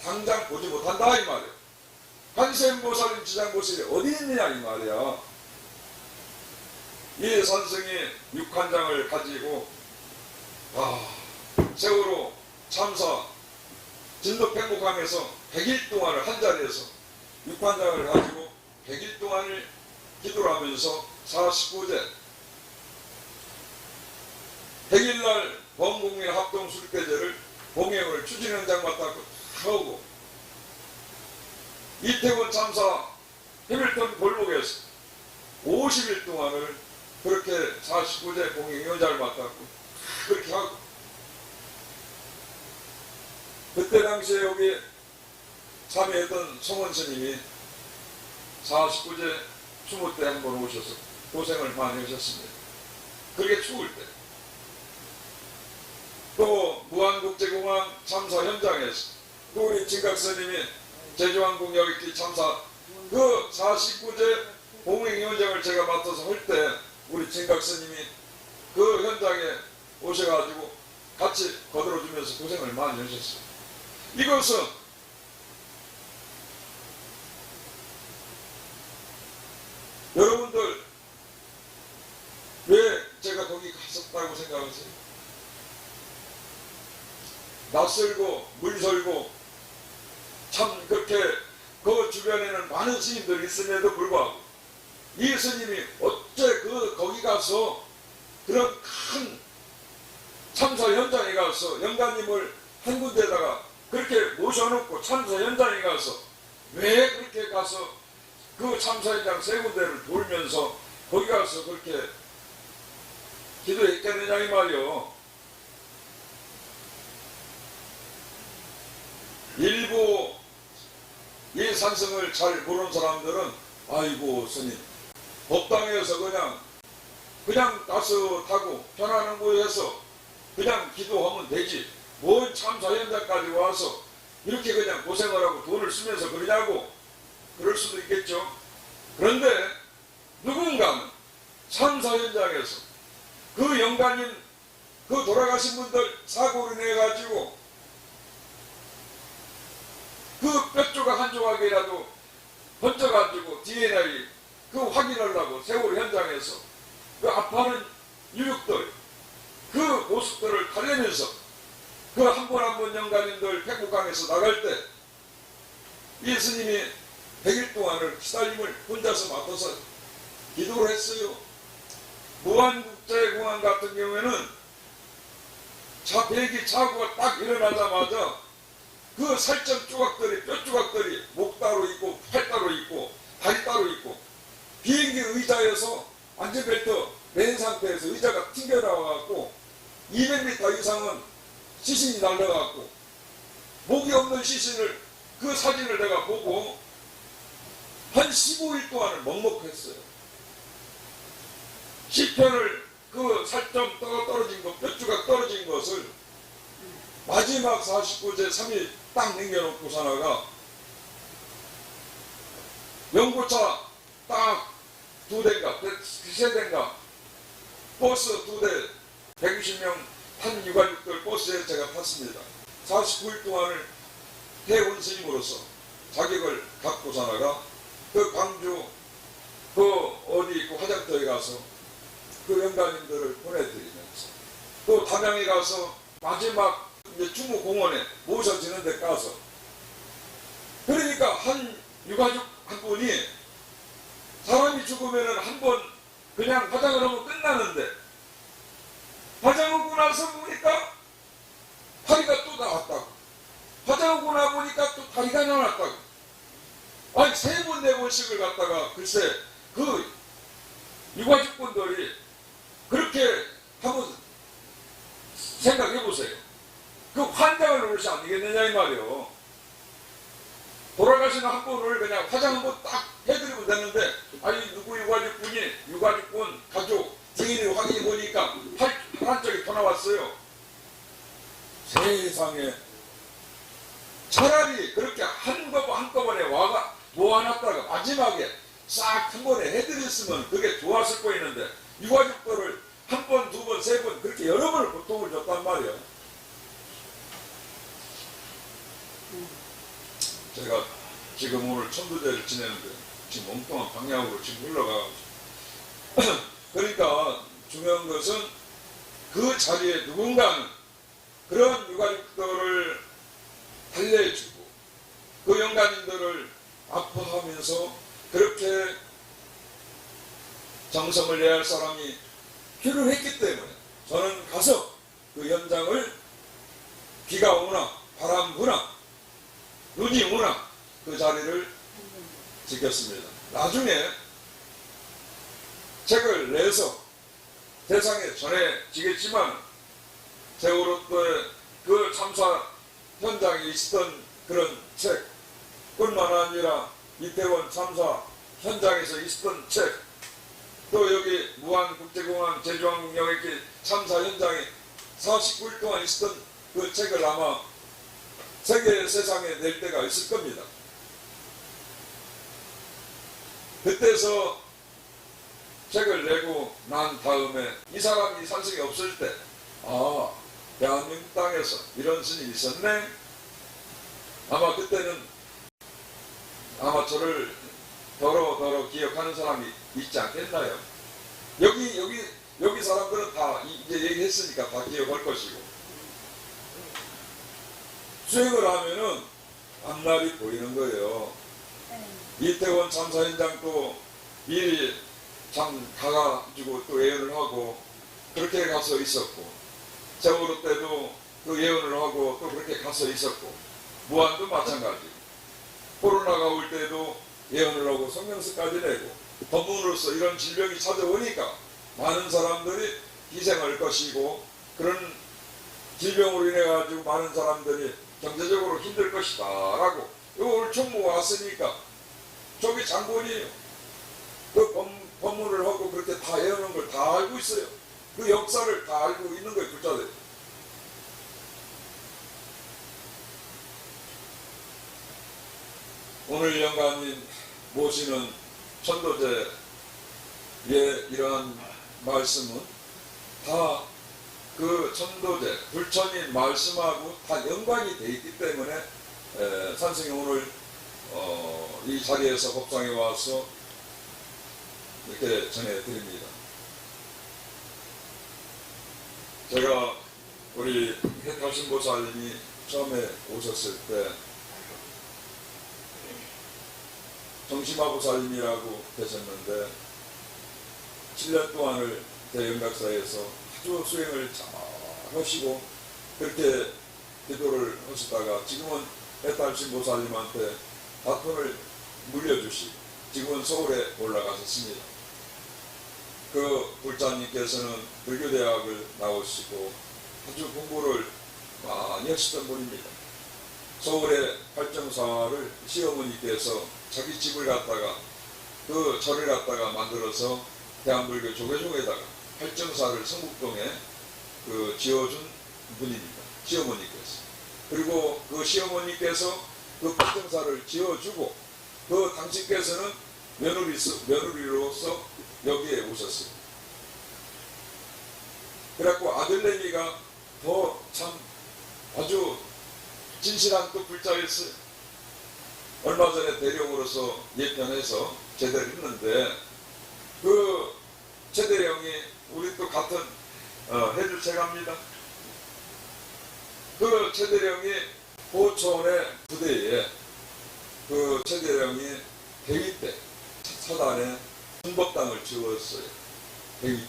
당장 보지 못한다 이 말이에요. 관세음보살인 지장보살이 어디 있느냐 이 말이야. 이 선생이 육환장을 가지고 세월호 참사 진도팽목항에서 100일 동안을 한자리에서 육환장을 가지고 100일 동안을 기도를 하면서 49제 100일날 범국민 합동술대제를 봉행을 추진현장 맡았고 하고 이태원 참사 해밀턴 골목에서 50일 동안을 그렇게 49제 봉행위원장을 맡았고 그렇게 하고 그때 당시에 여기 참여했던 성원 스님이 49제 추모 때 한 번 오셔서 고생을 많이 하셨습니다. 그렇게 추울 때 또 무안국제공항 참사 현장에서 또 우리 진각스님이 제주항공 여객기 참사 그 49제 봉행위원장을 제가 맡아서 할 때 우리 진각스님이 그 현장에 오셔가지고 같이 거들어주면서 고생을 많이 하셨어요. 이것은 여러분들 왜 제가 거기 갔었다고 생각하세요? 낯설고 물설고 참 그렇게 그 주변에는 많은 스님들이 있음에도 불구하고 이 스님이 어째 거기 가서 그런 큰 참사 현장에 가서 영가님을 한 군데다가 그렇게 모셔놓고 참사 현장에 가서 왜 그렇게 가서 그 참사 현장 세 군데를 돌면서 거기 가서 그렇게 기도했겠느냐 이 말이요. 일부 이 산성을 잘 모르는 사람들은 아이고 스님 법당에서 그냥 따뜻하고 편안한 곳에서 그냥 기도하면 되지. 뭔 참사 현장까지 와서 이렇게 그냥 고생을 하고 돈을 쓰면서 그러냐고 그럴 수도 있겠죠. 그런데 누군가는 참사 현장에서 그 영가님 그 돌아가신 분들 사고로 인해 가지고 그 뼈 조각 한 조각이라도 번져가지고 DNA 그 확인하려고 세월 현장에서 그 아파하는 유족들 그 모습들을 달래면서 그 한 번 한 번 영가님들 백곡강에서 나갈 때 예수님이 100일 동안을 시달림을 혼자서 맡아서 기도를 했어요. 무한국제공항 같은 경우에는 비행기 사고가 딱 일어나자마자 그 살점 조각들이 뼈 조각들이 목 따로 있고 팔 따로 있고 다리 따로 있고 비행기 의자에서 안전벨트 맨 상태에서 의자가 튕겨나와갖고 200m 이상은 시신이 날라가고 목이 없는 시신을 그 사진을 내가 보고 한 15일 동안을 먹먹했어요. 시편을 그 살점 떨어진 것, 몇 조각 떨어진 것을 마지막 49제 3일 딱 남겨놓고 사나가 연고차 딱 2대인가 3대인가 버스 2대 120명 탄 유가족들 버스에 제가 탔습니다. 49일 동안을 해온 스님으로서 자격을 갖고 사나가 그 광주 그 어디 그 화장터에 가서 그 영가님들을 보내드리면서 또 담양에 가서 마지막 이제 주무공원에 모셔지는 데 가서 그러니까 한 유가족 한 분이 사람이 죽으면은 한 번 그냥 화장을 하면 끝나는데 화장하고 나서 보니까 다리가 또 나왔다고 화장하고 나 보니까 또 다리가 나왔다고 아니 3번 4번씩을 갖다가 글쎄 그 유가족분들이 그렇게 한번 생각해 보세요. 그 환장을 놓으시 안 되겠느냐 이 말이요. 돌아가시는 한 분을 그냥 화장 한번 딱 해드리면 되는데 아니 누구 유가족분이 유가족분 가족 DNA 확인해 보니까 파란 쪽이 더 나왔어요. 세상에 차라리 그렇게 한꺼번에 와가 모아놨다가 마지막에 싹 한 번에 해드렸으면 그게 좋았을 거였는데 유가족들을 한 번, 2번, 3번 그렇게 여러 번을 고통을 줬단 말이에요. 제가 지금 오늘 천도제를 지내는데 지금 엉뚱한 방향으로 지금 흘러가고 그러니까 중요한 것은 그 자리에 누군가는 그런 유가족들을 달래주고 그 영가님들을 아파하면서 그렇게 정성을 내야 할 사람이 필요했기 때문에 저는 가서 그 현장을 비가 오나 바람 부나 눈이 오나 그 자리를 지켰습니다. 나중에 책을 내서 세상에 전해지겠지만 세월호 때 그 참사 현장에 있었던 그런 책뿐만 아니라 이태원 참사 현장에서 있었던 책, 또 여기 무한국제공항 제주항공역의 참사 현장에 49일 동안 있었던 그 책을 아마 세상에 낼 때가 있을 겁니다. 그때서 책을 내고 난 다음에 이 사람이 산성이 없을 때 대한민국 땅에서 이런 스님이 있었네. 아마 그때는 아마 저를 더러 기억하는 사람이 있지 않겠나요? 여기 사람들은 다 이제 얘기했으니까 다 기억할 것이고 수행을 하면은 앞날이 보이는 거예요. 이태원 참사 현장도 미리 참 가가지고 또 예언을 하고 그렇게 가서 있었고 세월호 때도 그 예언을 하고 또 그렇게 가서 있었고 무한도 마찬가지. 코로나가 올 때도 예언을 하고 성명서까지 내고 법문으로서 이런 질병이 찾아오니까 많은 사람들이 희생할 것이고 그런 질병으로 인해 가지고 많은 사람들이 경제적으로 힘들 것이다 라고 요 올총무 왔으니까 저기 장본이에요. 그 법문을 하고 그렇게 다 해오는 걸 다 알고 있어요. 그 역사를 다 알고 있는 거예요, 불자들. 오늘 영감님 모시는 천도제의 이러한 말씀은 다 그 천도제, 불천인 말씀하고 다 연관이 되어 있기 때문에 산승이 오늘 이 자리에서 법상에 와서 이렇게 전해드립니다. 제가 우리 해탈신보살님이 처음에 오셨을 때 정심화보살님이라고 계셨는데 7년 동안을 대영각사에서 아주 수행을 잘 하시고 그렇게 기도를 하시다가 지금은 해탈신보살님한테 바톤을 물려주시고 지금은 서울에 올라가셨습니다. 그 불자님께서는 불교대학을 나오시고 아주 공부를 많이 하시던 분입니다. 서울의 활정사를 시어머니께서 자기 집을 갖다가 그 절을 갖다가 만들어서 대한불교 조계종에다가 활정사를 성북동에 그 지어준 분입니다. 시어머니께서. 그리고 그 시어머니께서 그 활정사를 지어주고 그 당신께서는 며느리로서 여기에 오셨어요. 그래갖고 아들내미가 더 참 아주 진실한 또 불자였어요. 얼마 전에 대령으로서 예편해서 제대를 했는데 그 최대령이 우리 또 같은 해주체갑니다. 그 최대령이 호촌의 부대에 그 최대령이 대위 때 사단에 군법당을 지었어요. 대위 때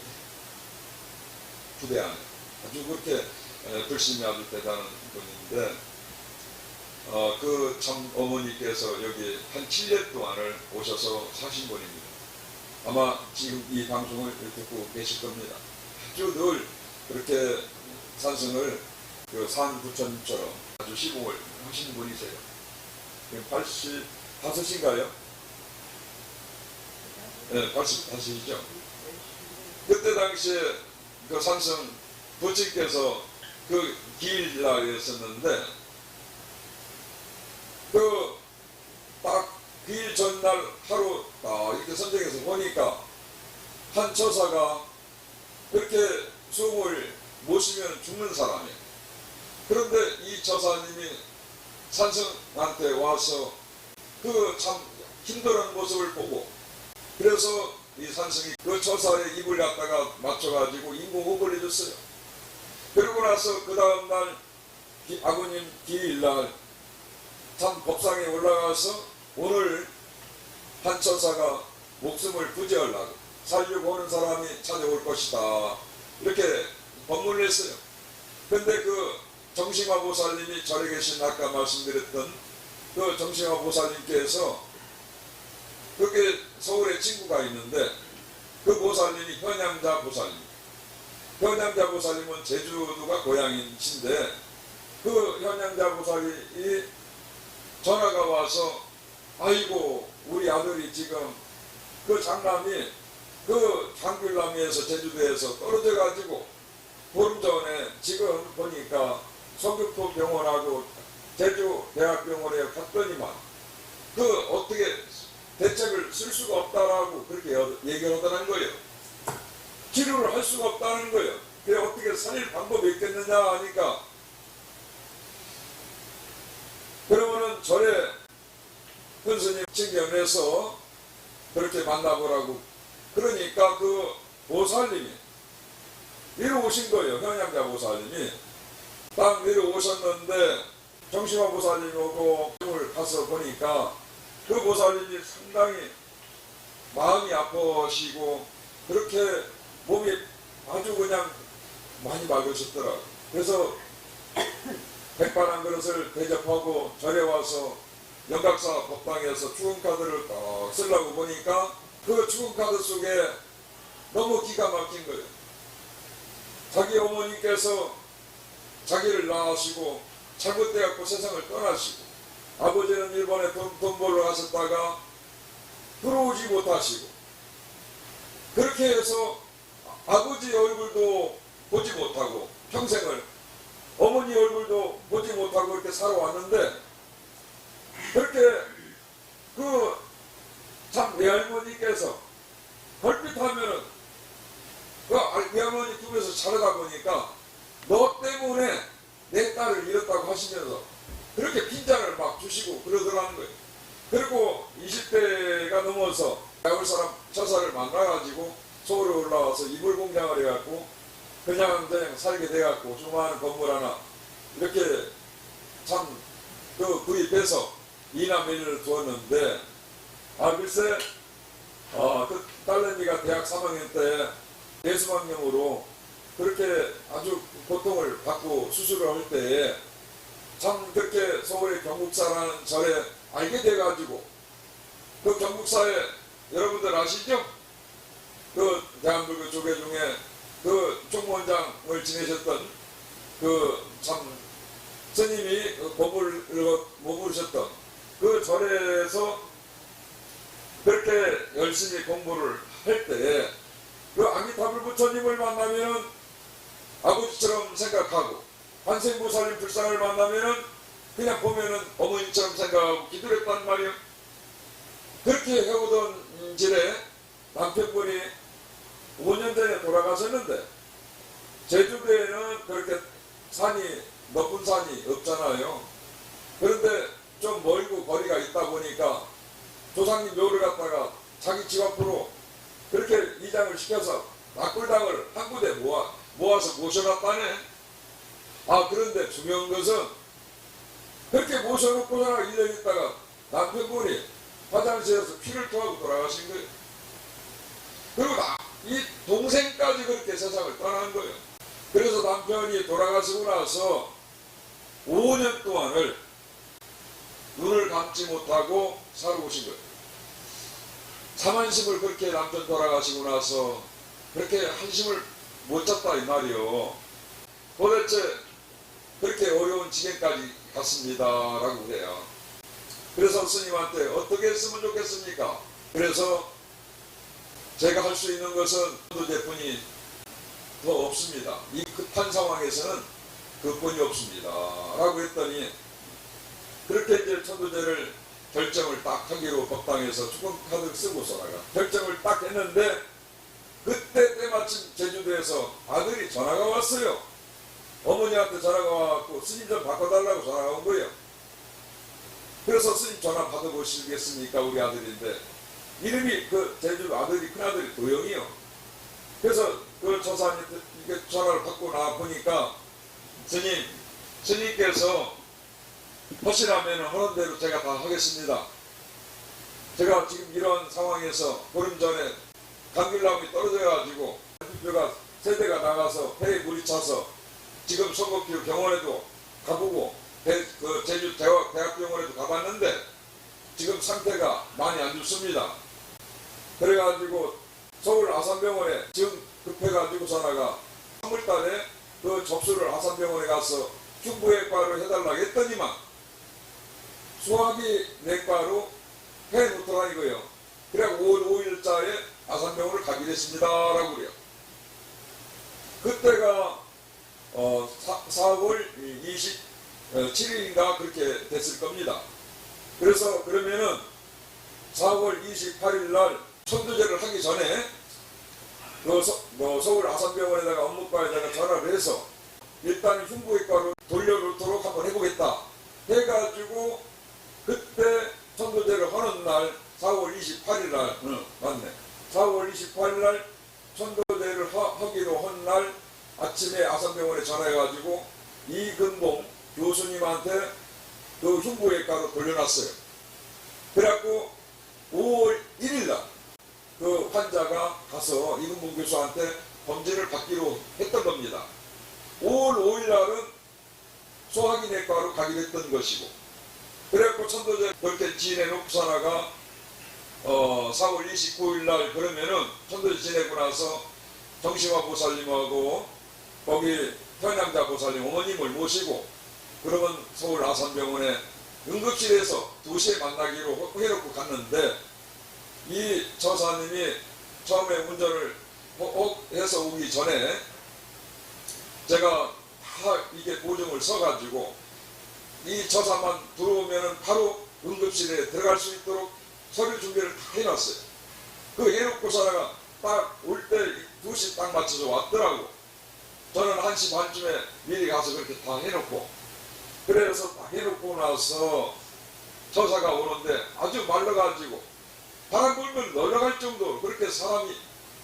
부대 안에 아주 그렇게 불심이 아주 대단한 분인데 그 참 어머니께서 여기 한 7년 동안을 오셔서 사신 분입니다. 아마 지금 이 방송을 듣고 계실 겁니다. 아주 늘 그렇게 산승을 그 산부처님처럼 아주 시봉을 하시는 분이세요. 85인가요? 네, 85이죠. 그때 당시에 그 산승 부친께서 그 기일날이었었는데 그 딱 기일 전날 하루 이렇게 선정해서 보니까 한 처사가 그렇게 숨을 못 쉬면 죽는 사람이에요. 그런데 이 처사님이 산승한테 와서 그 참 힘들은 모습을 보고 그래서 이 산승이 그 처사의 입을 갖다가 맞춰가지고 인공호흡을 해줬어요. 그러고 나서 그 다음날 아버님 기일날 참 법상에 올라가서 오늘 한 처사가 목숨을 부지하려고 살려고 하는 사람이 찾아올 것이다. 이렇게 법문을 했어요. 근데 그 정심화 보살님이 절에 계신 아까 말씀드렸던 그 정심화 보살님께서 그게 서울에 친구가 있는데 그 보살님이 현양자 보살님. 현양자 보살님은 제주도가 고향이신데 그 현양자 보살이 전화가 와서 아이고 우리 아들이 지금 그 장남이 그 장귤남이에서 제주도에서 떨어져 가지고 보름 전에 지금 보니까 성북도 병원하고 제주대학병원에 갔더니만 그 어떻게 대책을 쓸 수가 없다라고 그렇게 얘기를 하더라는 거예요. 치료를 할 수가 없다는 거예요. 그래 어떻게 살릴 방법이 있겠느냐 하니까 그러면은 절에 큰 스님 친경에서 그렇게 만나보라고 그러니까 그 보살님이 내려오신 거예요. 현양자 보살님이 딱 내려오셨는데 정심화 보살님이 오고 가서 보니까 그 보살님이 상당히 마음이 아프시고 그렇게 몸이 아주 그냥 많이 맑으셨더라고요. 그래서 백반 한 그릇을 대접하고 절에 와서 영각사 법당에서 축은카드를 딱 쓰려고 보니까 그 축은카드 속에 너무 기가 막힌 거예요. 자기 어머니께서 자기를 낳으시고 잘못되었고 세상을 떠나시고 아버지는 일본에 돈 벌러 가셨다가 들어오지 못하시고 그렇게 해서 아버지 얼굴도 보지 못하고 평생을 어머니 얼굴도 보지 못하고 이렇게 살아왔는데, 그렇게 그 참 외할머니께서 걸핏하면은 그 외할머니 품에서 자라다 보니까 너 때문에 내 딸을 잃었다고 하시면서 그렇게 핀잔을 막 주시고 그러더라는 거예요. 그리고 20대가 넘어서 야울 사람 처사를 만나가지고 서울에 올라와서 이불 공장을 해갖고 그냥 살게 돼갖고 조그마한 건물 하나 이렇게 참 그 구입해서 이남매를 두었는데, 글쎄 그 딸내미가 대학 3학년 때 뇌수막염으로 그렇게 아주 고통을 받고 수술을 할 때에 참 그렇게 서울의 경북사라는 절에 알게 돼가지고, 그 경북사에 여러분들 아시죠? 그 대한불교 조계 중에 그 총무원장을 지내셨던 그 참 스님이 머무르셨던 그 절에서 그렇게 열심히 공부를 할 때 그 아미타불 부처님을 만나면은 아버지처럼 생각하고, 관세음보살님 불상을 만나면은 그냥 보면은 어머니처럼 생각하고 기도를 했단 말이에요. 그렇게 해오던 질에 남편분이 5년 전에 돌아가셨는데, 제주도에는 그렇게 높은 산이 없잖아요. 그런데 좀 멀고 거리가 있다 보니까 조상님 묘를 갖다가 자기 집 앞으로 그렇게 이장을 시켜서 낙골당을 한 군데 모아서 모셔놨다네. 그런데 중요한 것은 그렇게 모셔놓고서나 1년 있다가 남편분이 화장실에서 피를 토하고 돌아가신 거예요. 그리고 이 동생까지 그렇게 세상을 떠난 거예요. 그래서 남편이 돌아가시고 나서 5년 동안을 눈을 감지 못하고 살아오신 거예요. 사만심을 그렇게 남편 돌아가시고 나서 그렇게 한심을 못 잤다 이 말이요. 도대체 그렇게 어려운 지경까지 갔습니다 라고 그래요. 그래서 스님한테 어떻게 했으면 좋겠습니까? 그래서 제가 할 수 있는 것은 천도제뿐이 더 없습니다. 이 급한 상황에서는 그뿐이 없습니다 라고 했더니, 그렇게 이제 천도제를 결정을 딱 하기로 법당에서 축복카드를 쓰고서다가 결정을 딱 했는데, 그때 때마침 제주도에서 아들이 전화가 왔어요. 어머니한테 전화가 와갖고 스님 좀 바꿔달라고 전화가 온 거예요. 그래서 스님 전화 받아보시겠습니까? 우리 아들인데, 이름이 그 제주도 아들이 큰아들이 도영이요. 그래서 그 조사님 이게 전화를 받고 나와 보니까, 스님께서 하시라면 하는 대로 제가 다 하겠습니다. 제가 지금 이런 상황에서 보름 전에 감귤나무이 떨어져가지고 뼈가 세대가 나가서 배에 물이 차서 지금 성급교 병원에도 가보고 그 제주 대학병원에도 가봤는데 지금 상태가 많이 안 좋습니다. 그래가지고 서울 아산병원에 지금 급해가지고 전화가 3월달에 그 접수를 아산병원에 가서 흉부외과로 해달라고 했더니만 소화기 내과로 해놓더라 이거예요. 그래 5월 5일자에 아산병원을 가기로 했습니다 라고 그래요. 그때가 4월 27일인가 그렇게 됐을 겁니다. 그래서 그러면은 4월 28일 날 천도제를 하기 전에 서울 아산병원에다가 업무과에다가 전화를 해서 일단 흉부외과로 돌려놓도록 한번 해보겠다 해가지고, 그때 천도제를 하는 날 4월 28일 날 맞네. 4월 28일 날 천도제를 하기로 한 날 아침에 아산병원에 전화해가지고 이근봉 교수님한테 그 흉부외과로 돌려놨어요. 그래갖고 5월 1일 날 그 환자가 가서 이근봉 교수한테 검진을 받기로 했던 겁니다. 5월 5일 날은 소화기 내과로 가기로 했던 것이고, 그래갖고 천도제 그렇게 지내놓고서나가 4월 29일 날 그러면은 천도제 지내고 나서 정심화 보살님하고 거기 현양자 보살님 어머님을 모시고 그러면 서울 아산병원에 응급실에서 2시에 만나기로 해놓고 갔는데, 이 저사님이 처음에 운전을 해서 오기 전에 제가 다 이게 보증을 써가지고 이 저사만 들어오면은 바로 응급실에 들어갈 수 있도록 서류 준비를 다 해놨어요. 그 해놓고서다가 딱 올 때 2시 딱 맞춰서 왔더라고. 저는 1시 반쯤에 미리 가서 그렇게 다 해놓고, 그래서 딱 해놓고 나서 저사가 오는데 아주 말라가지고 바람 불면 날아갈 정도로 그렇게 사람이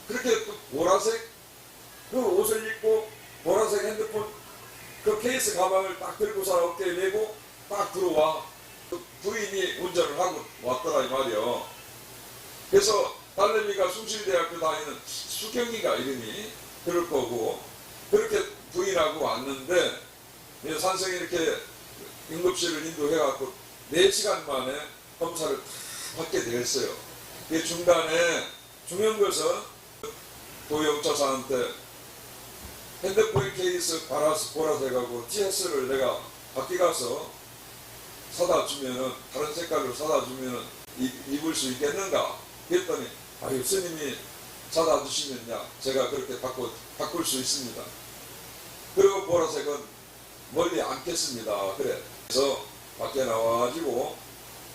그렇게 또 보라색 그 옷을 입고 보라색 핸드폰 그 케이스 가방을 딱 들고서 어깨에 메고 딱 들어와. 그 부인이 운전을 하고 왔더라 이 말이요. 그래서 딸내미가 숭실대학교 다니는 수경이가 이름이 그럴 거고, 그렇게 부인하고 왔는데 산성이 이렇게 응급실을 인도해갖고 4시간 만에 검사를 다 받게 됐어요. 그 중간에 중요한 것은 도영자사한테 핸드폰 케이스 보라색하고 TS를 내가 밖에 가서 사다 주면은 다른 색깔로 사다 주면은 입을 수 있겠는가? 그랬더니 아유 스님이 사다 주시면야 제가 그렇게 바꿀 수 있습니다. 그리고 보라색은 멀리 않겠습니다. 그래서 밖에 나와가지고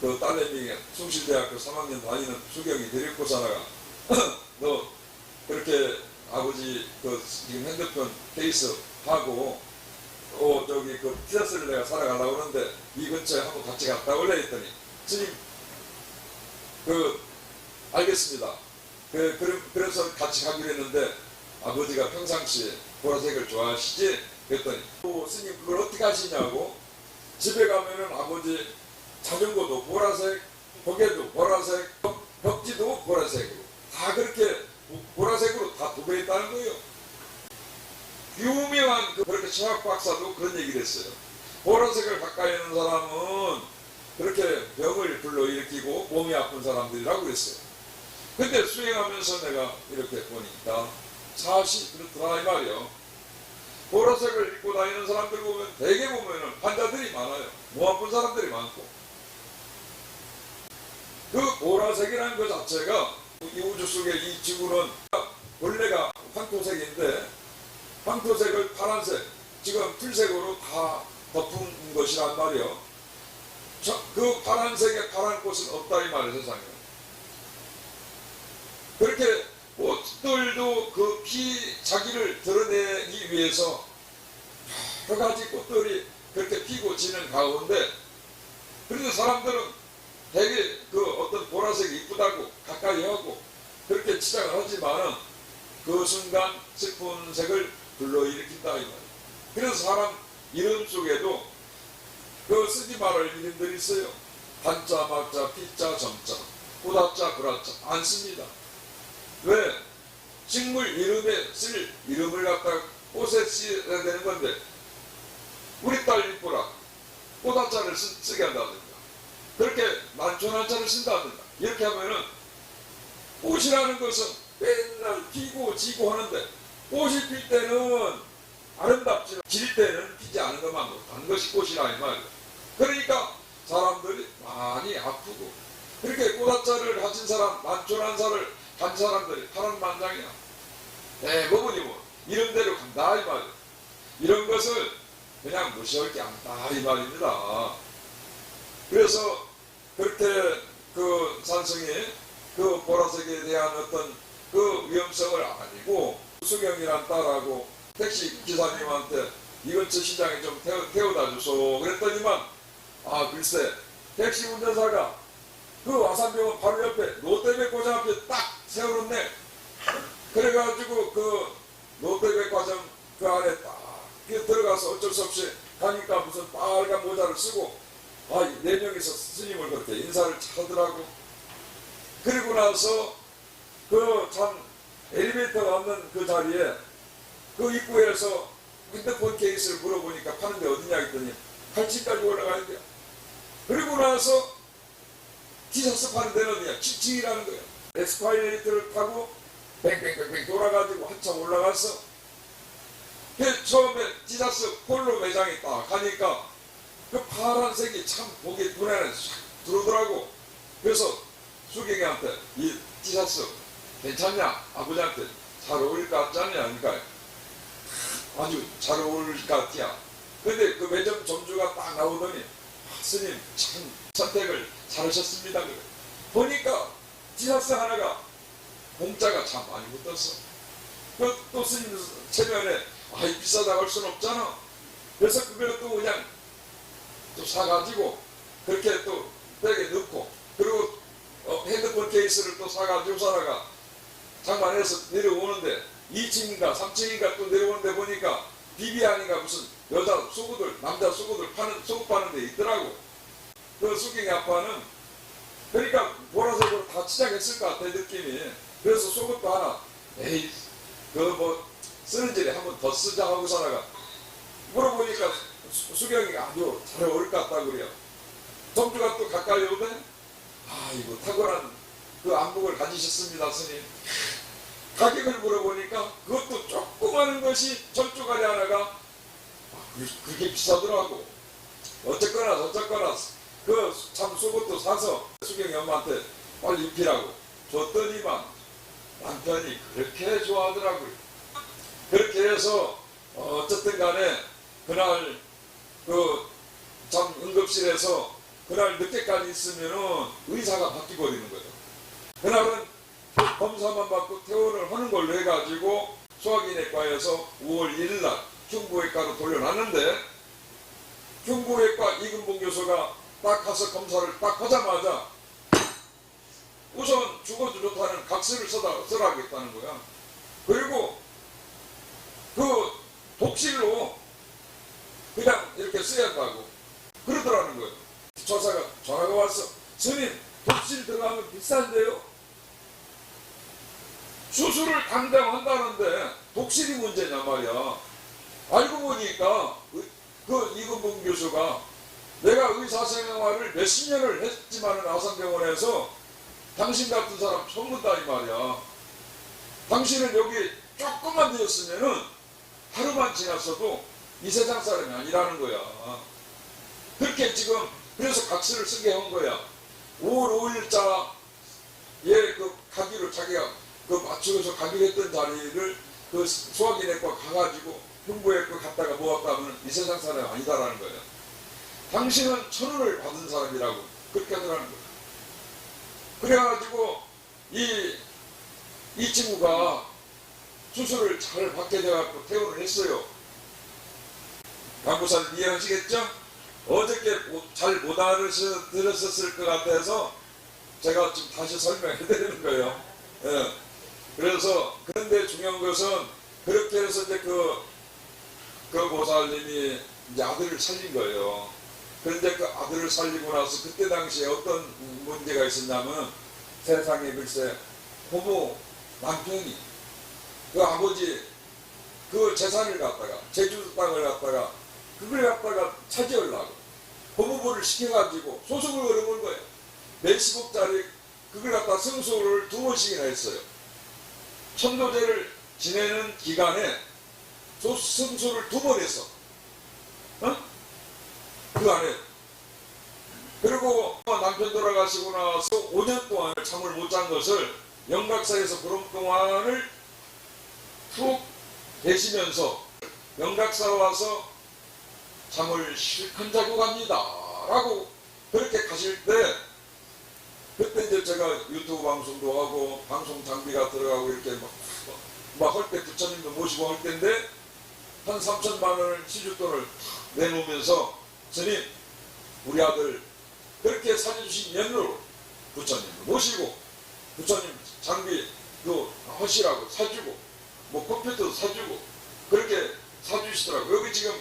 그 딸내미 숭실대학교 3학년 다니는 수경이 데리고 살아가 너 그렇게 아버지 그 지금 핸드폰 케이스 하고 저기 그 티셔츠를 내가 사러 가려고 그러는데 이 근처에 한번 같이 갔다 올래 했더니 스님 알겠습니다. 그래서 같이 가기로 했는데 아버지가 평상시에 보라색을 좋아하시지? 그랬더니 스님 그걸 어떻게 하시냐고. 집에 가면은 아버지 자전거도 보라색, 고개도 보라색, 벽지도 보라색으로 다 그렇게 보라색으로 다 도배해 있다는 거예요. 유명한 그렇게 최학 박사도 그런 얘기를 했어요. 보라색을 가까이 하는 사람은 그렇게 병을 불러일으키고 몸이 아픈 사람들이라고 그랬어요. 근데 수행하면서 내가 이렇게 보니까 사실 그렇더라 이 말이요. 보라색을 입고 다니는 사람들 보면 대개 보면은 환자들이 많아요. 몸 아픈 사람들이 많고. 그 보라색이라는 것 자체가 이 우주 속에 이 지구는 원래가 황토색인데 황토색을 파란색, 지금 풀색으로 다 덮은 것이란 말이요. 그 파란색의 파란 꽃은 없다 이 말이에요, 세상에. 그렇게 꽃들도 그 자기를 드러내기 위해서 여러 가지 꽃들이 그렇게 피고 지는 가운데, 그래서 사람들은 되게 어떤 보라색이 이쁘다고 가까이 하고 그렇게 치장을 하지만은 그 순간 슬픈 색을 불러일으킨다 이 말이에요. 그래서 사람 이름 속에도 쓰지 말할 이름들이 있어요. 한자, 막자, 피자, 점자, 꼬다자, 구라자 안 씁니다. 왜? 식물 이름에 쓸 이름을 갖다가 꽃에 써야 되는 건데 우리 딸 이쁘라 꼬다자를 쓰게 한다든가 그렇게 난초난자를 쓴다든가 이렇게 하면은 꽃이라는 것은 맨날 피고 지고 하는데 꽃이 필 때는 아름답지만 질 때는 피지 않은 것만 못한 것이 꽃이라 이 말이에요. 그러니까 사람들이 많이 아프고 그렇게 꼬다자를 가진 사람, 난초난자를 간 사람들이 파란만장이야. 대부분이 이름대로 간다 이 말이에요. 이런 것을 그냥 무시할 게 아니다 이 말입니다. 그래서 그렇게 산성이 보라색에 대한 어떤 위험성을 알고 수경이란 딸하고 택시 기사님한테 이 근처 시장에 좀 태워다 주소 그랬더니만 글쎄 택시 운전사가 와산병원 바로 옆에 롯데백화점 앞에 딱 세워놓네. 그래가지고 롯데백화점 안에 딱 들어가서 어쩔 수 없이 가니까 무슨 빨간 모자를 쓰고 4명이서 스님을 그렇게 인사를 하더라고. 그리고 나서 참 엘리베이터가 없는 그 자리에 입구에서 핸드폰 케이스를 물어보니까 파는데 어디냐 했더니 8층까지 올라가야 돼요. 그리고 나서 티셔츠 파는 데는 어디냐? 7층이라는 거예요. 에스파일레이터를 타고 뱅뱅뱅뱅 돌아가지고 한참 올라가서 처음에 티셔츠 폴로 매장에 딱 가니까 파란색이 참 보기 눈에는 싹 들어오더라고. 그래서 수경이한테 이 티셔츠 괜찮냐? 아버지한테 잘 어울릴 것 같지 않냐? 그러니까 아주 잘 어울릴 것 같야. 근데 그 매점 점주가 딱 나오더니 스님 참 선택을 잘하셨습니다. 그래. 보니까 지사스 하나가 공짜가 참 많이 붙었어. 또 스님 체면에 아이 비싸다고 할 수는 없잖아. 그래서 그걸 또 그냥 또 사가지고 그렇게 또 백에 넣고, 그리고 핸드폰 케이스를 또 사가지고 살아가 장만해서 내려오는데 2층인가 3층인가 또 내려오는데 보니까 비비안인가 무슨 여자 속옷들, 남자 속옷들 파는, 속옷 파는 데 있더라고. 그 수경이 아빠는 그러니까 보라색으로 다 치장했을 것 같아 느낌이. 그래서 속옷도 하나 에이 그 뭐 쓰는 질에 한번 더 쓰자 하고 살아가 물어보니까 수경이 아주 잘 어울릴 것 같다고 그래요. 점주가 또 가까이 오더니 아이고 탁월한 그 안목을 가지셨습니다 스님. 가격을 물어보니까 그것도 조그마한 것이 절조가리 하나가 그렇게 비싸더라고. 어쨌거나 그 참 속옷도 사서 수경이 엄마한테 빨리 입히라고 줬더니만 남편이 그렇게 좋아하더라고요. 그렇게 해서 어쨌든 간에 그날 그 참 응급실에서 그날 늦게까지 있으면은 의사가 바뀌어버리는 거죠. 그날은 검사만 받고 퇴원을 하는 걸로 해가지고 소화기내과에서 5월 1일날 흉부외과로 돌려놨는데, 흉부외과 이근봉 교수가 딱 가서 검사를 딱 하자마자 우선 죽어도 좋다는 각서를 써라겠다는 거야. 그리고 그 독실로 그냥 이렇게 써야 한다고 그러더라는 거예요. 조사가 전화가 왔어. 스님 독실 들어가면 비싼데요. 수술을 당장 한다는데 독실이 문제냐 말이야. 알고 보니까 그 이근봉 교수가 내가 의사 생활을 몇십 년을 했지만은 아산병원에서 당신 같은 사람 처음 본다 이 말이야. 당신은 여기 조금만 되었으면은 하루만 지났어도 이 세상 사람이 아니라는 거야. 그렇게 지금 그래서 각서를 쓰게 한 거야. 5월 5일자 그 가기로 자기가 그 맞추고서 가기로 했던 자리를 그 소화기내과 가가지고 흉부외과 갔다가 모았다면 이 세상 사람이 아니다라는 거야. 당신은 천원을 받은 사람이라고 그렇게 하더라는 거야. 그래가지고 이 친구가 수술을 잘 받게 돼갖고 퇴원을 했어요. 강구사님 이해하시겠죠? 어저께 잘 못 들었을 것 같아서 제가 지금 다시 설명해 드리는 거예요. 예. 그래서 그런데 중요한 것은 그렇게 해서 이제 그 보살님이 이제 아들을 살린 거예요. 그런데 그 아들을 살리고 나서 그때 당시에 어떤 문제가 있었냐면 세상에 글쎄 부모 남편이 그 아버지 그 재산을 갖다가 제주도 땅을 갖다가 그걸 갖다가 차지하려고 법무부를 시켜가지고 소송을 걸어본 거예요. 몇십억짜리 그걸 갖다 승소를 2번씩이나 했어요. 천도제를 지내는 기간에 승소를 2번 했어. 그 안에. 그리고 남편 돌아가시고 나서 5년 동안 잠을 못 잔 것을 영각사에서 보름 동안을 푹 계시면서 영각사 와서 잠을 실컷 자고 갑니다 라고 그렇게 가실 때, 그때 이제 제가 유튜브 방송도 하고 방송 장비가 들어가고 이렇게 막 할 때 부처님도 모시고 할 때인데 한 3천만 원을 시주돈을 내놓으면서 스님 우리 아들 그렇게 살려주신 연료로 부처님을 모시고 부처님 장비도 하시라고 사주고 뭐 컴퓨터도 사주고 그렇게 사주시더라고요. 여기 지금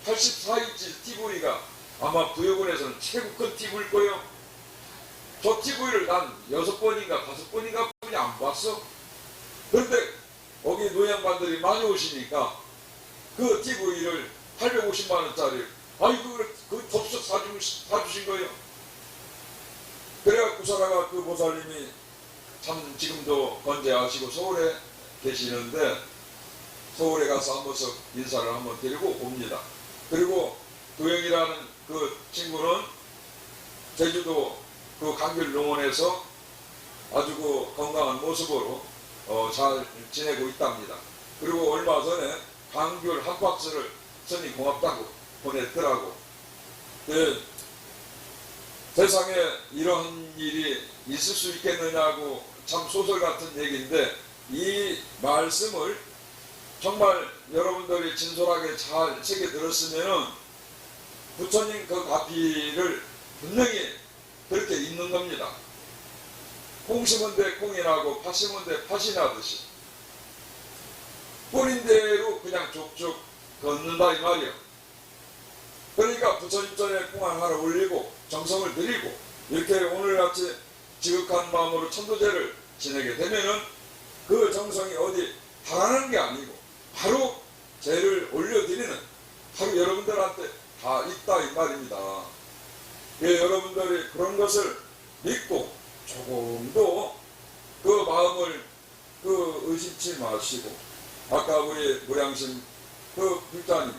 84인치 TV가 아마 부여군에서는 최고 큰 TV일 거예요. 저 TV를 난 6번인가 5번인가 뿐이 안 봤어. 그런데 거기 노양반들이 많이 오시니까 그 TV를 850만원짜리 그 덥석 사주신 거예요. 그래갖고 살아가 그 보살님이 참 지금도 건재하시고 서울에 계시는데 서울에 가서 한 번씩 인사를 한번 드리고 옵니다. 그리고 도영이라는 그 친구는 제주도 그 감귤농원에서 아주 그 건강한 모습으로 잘 지내고 있답니다. 그리고 얼마 전에 감귤 한 박스를 선이 고맙다고 보냈더라고. 세상에 이런 일이 있을 수 있겠느냐고 참 소설 같은 얘기인데, 이 말씀을 정말 여러분들이 진솔하게 잘 새겨 들었으면 부처님 그 가피를 분명히 그렇게 있는 겁니다. 콩 심은 데 콩이 나고 팥 심은 데 팥이 나듯이 뿌린 대로 그냥 족족 걷는다 이 말이요. 그러니까 부처님 전에 콩 하나 올리고 정성을 드리고 이렇게 오늘같이 지극한 마음으로 천도제를 지내게 되면은 그 정성이 어디 달하는 게 아니고 바로 제를 올려드리는, 바로 여러분들한테 다 있다 이 말입니다. 여러분들이 그런 것을 믿고 조금도 그 마음을 의심치 마시고, 아까 우리 무량심 그 불자님이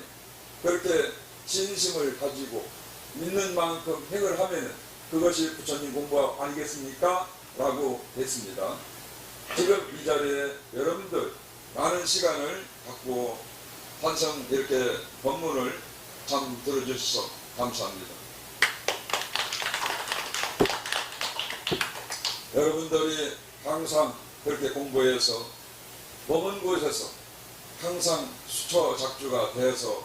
그렇게 진심을 가지고 믿는 만큼 행을 하면은 그것이 부처님 공부 아니겠습니까? 라고 했습니다. 지금 이 자리에 여러분들 많은 시간을 갖고 환성 이렇게 법문을 참 들어주셔서 감사합니다. 여러분들이 항상 그렇게 공부해서 머문 곳에서 항상 수처 작주가 돼서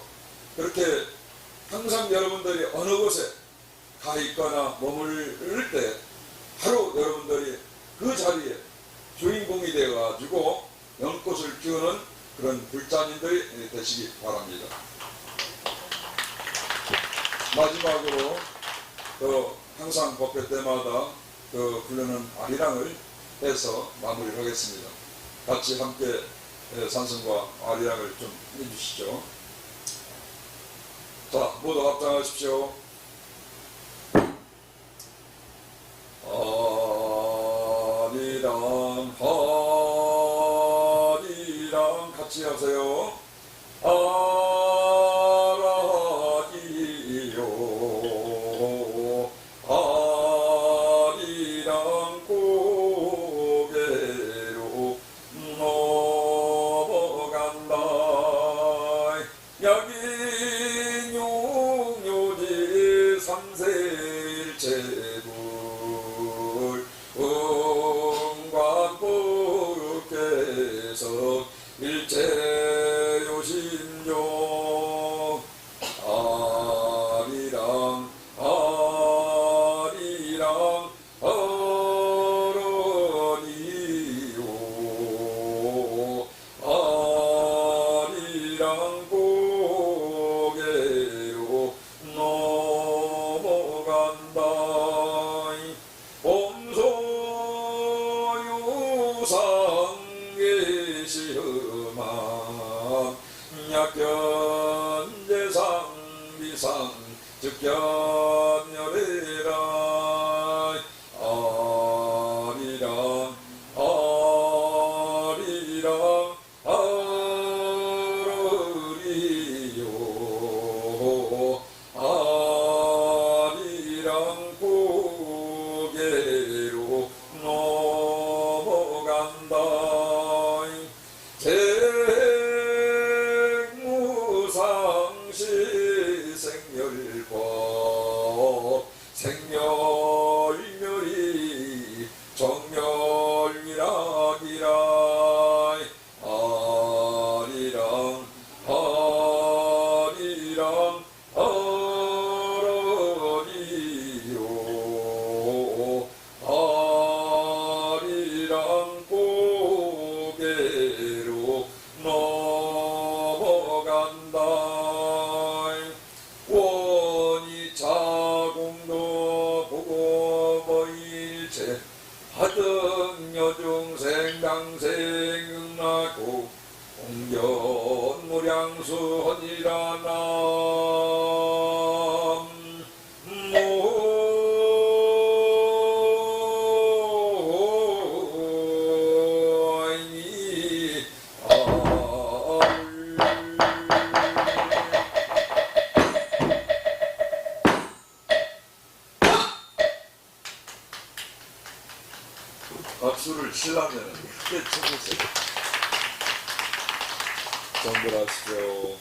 그렇게 항상 여러분들이 어느 곳에 가 있거나 머무를 때 바로 여러분들이 그 자리에 주인공이 되어가지고 연꽃을 피우는 그런 불자님들이 되시기 바랍니다. 마지막으로 항상 법회 때마다 부르는 아리랑을 해서 마무리를 하겠습니다. 같이 함께 산성과 아리랑을 좀 해주시죠. 자, 모두 합장하십시오. 아리랑 아리랑 같이 하세요. 아라디요 아리랑 고개로 넘어간다. 여기 용요지 삼세일체불 응관법께서 일체요심요 아리랑 아리랑 어러니요 아리랑 고개로 넘어간다. 옴소유상계시험한 약견재상 비상 즉견열애라. 아리랑 아리랑 아러리요 아리랑 고개로 넘어간다. 생무상시 생멸법 생멸멸이 정멸이라기라. 아리랑 아리랑 아러리요 아리랑 고개로 넘어간다. 원이 자공도 보고 뭐일체 하등 여중생 당생응나고 공견무량수 헌이라남 모이니 박수를 치려면 크게 쳐주세요. 정벌하시죠.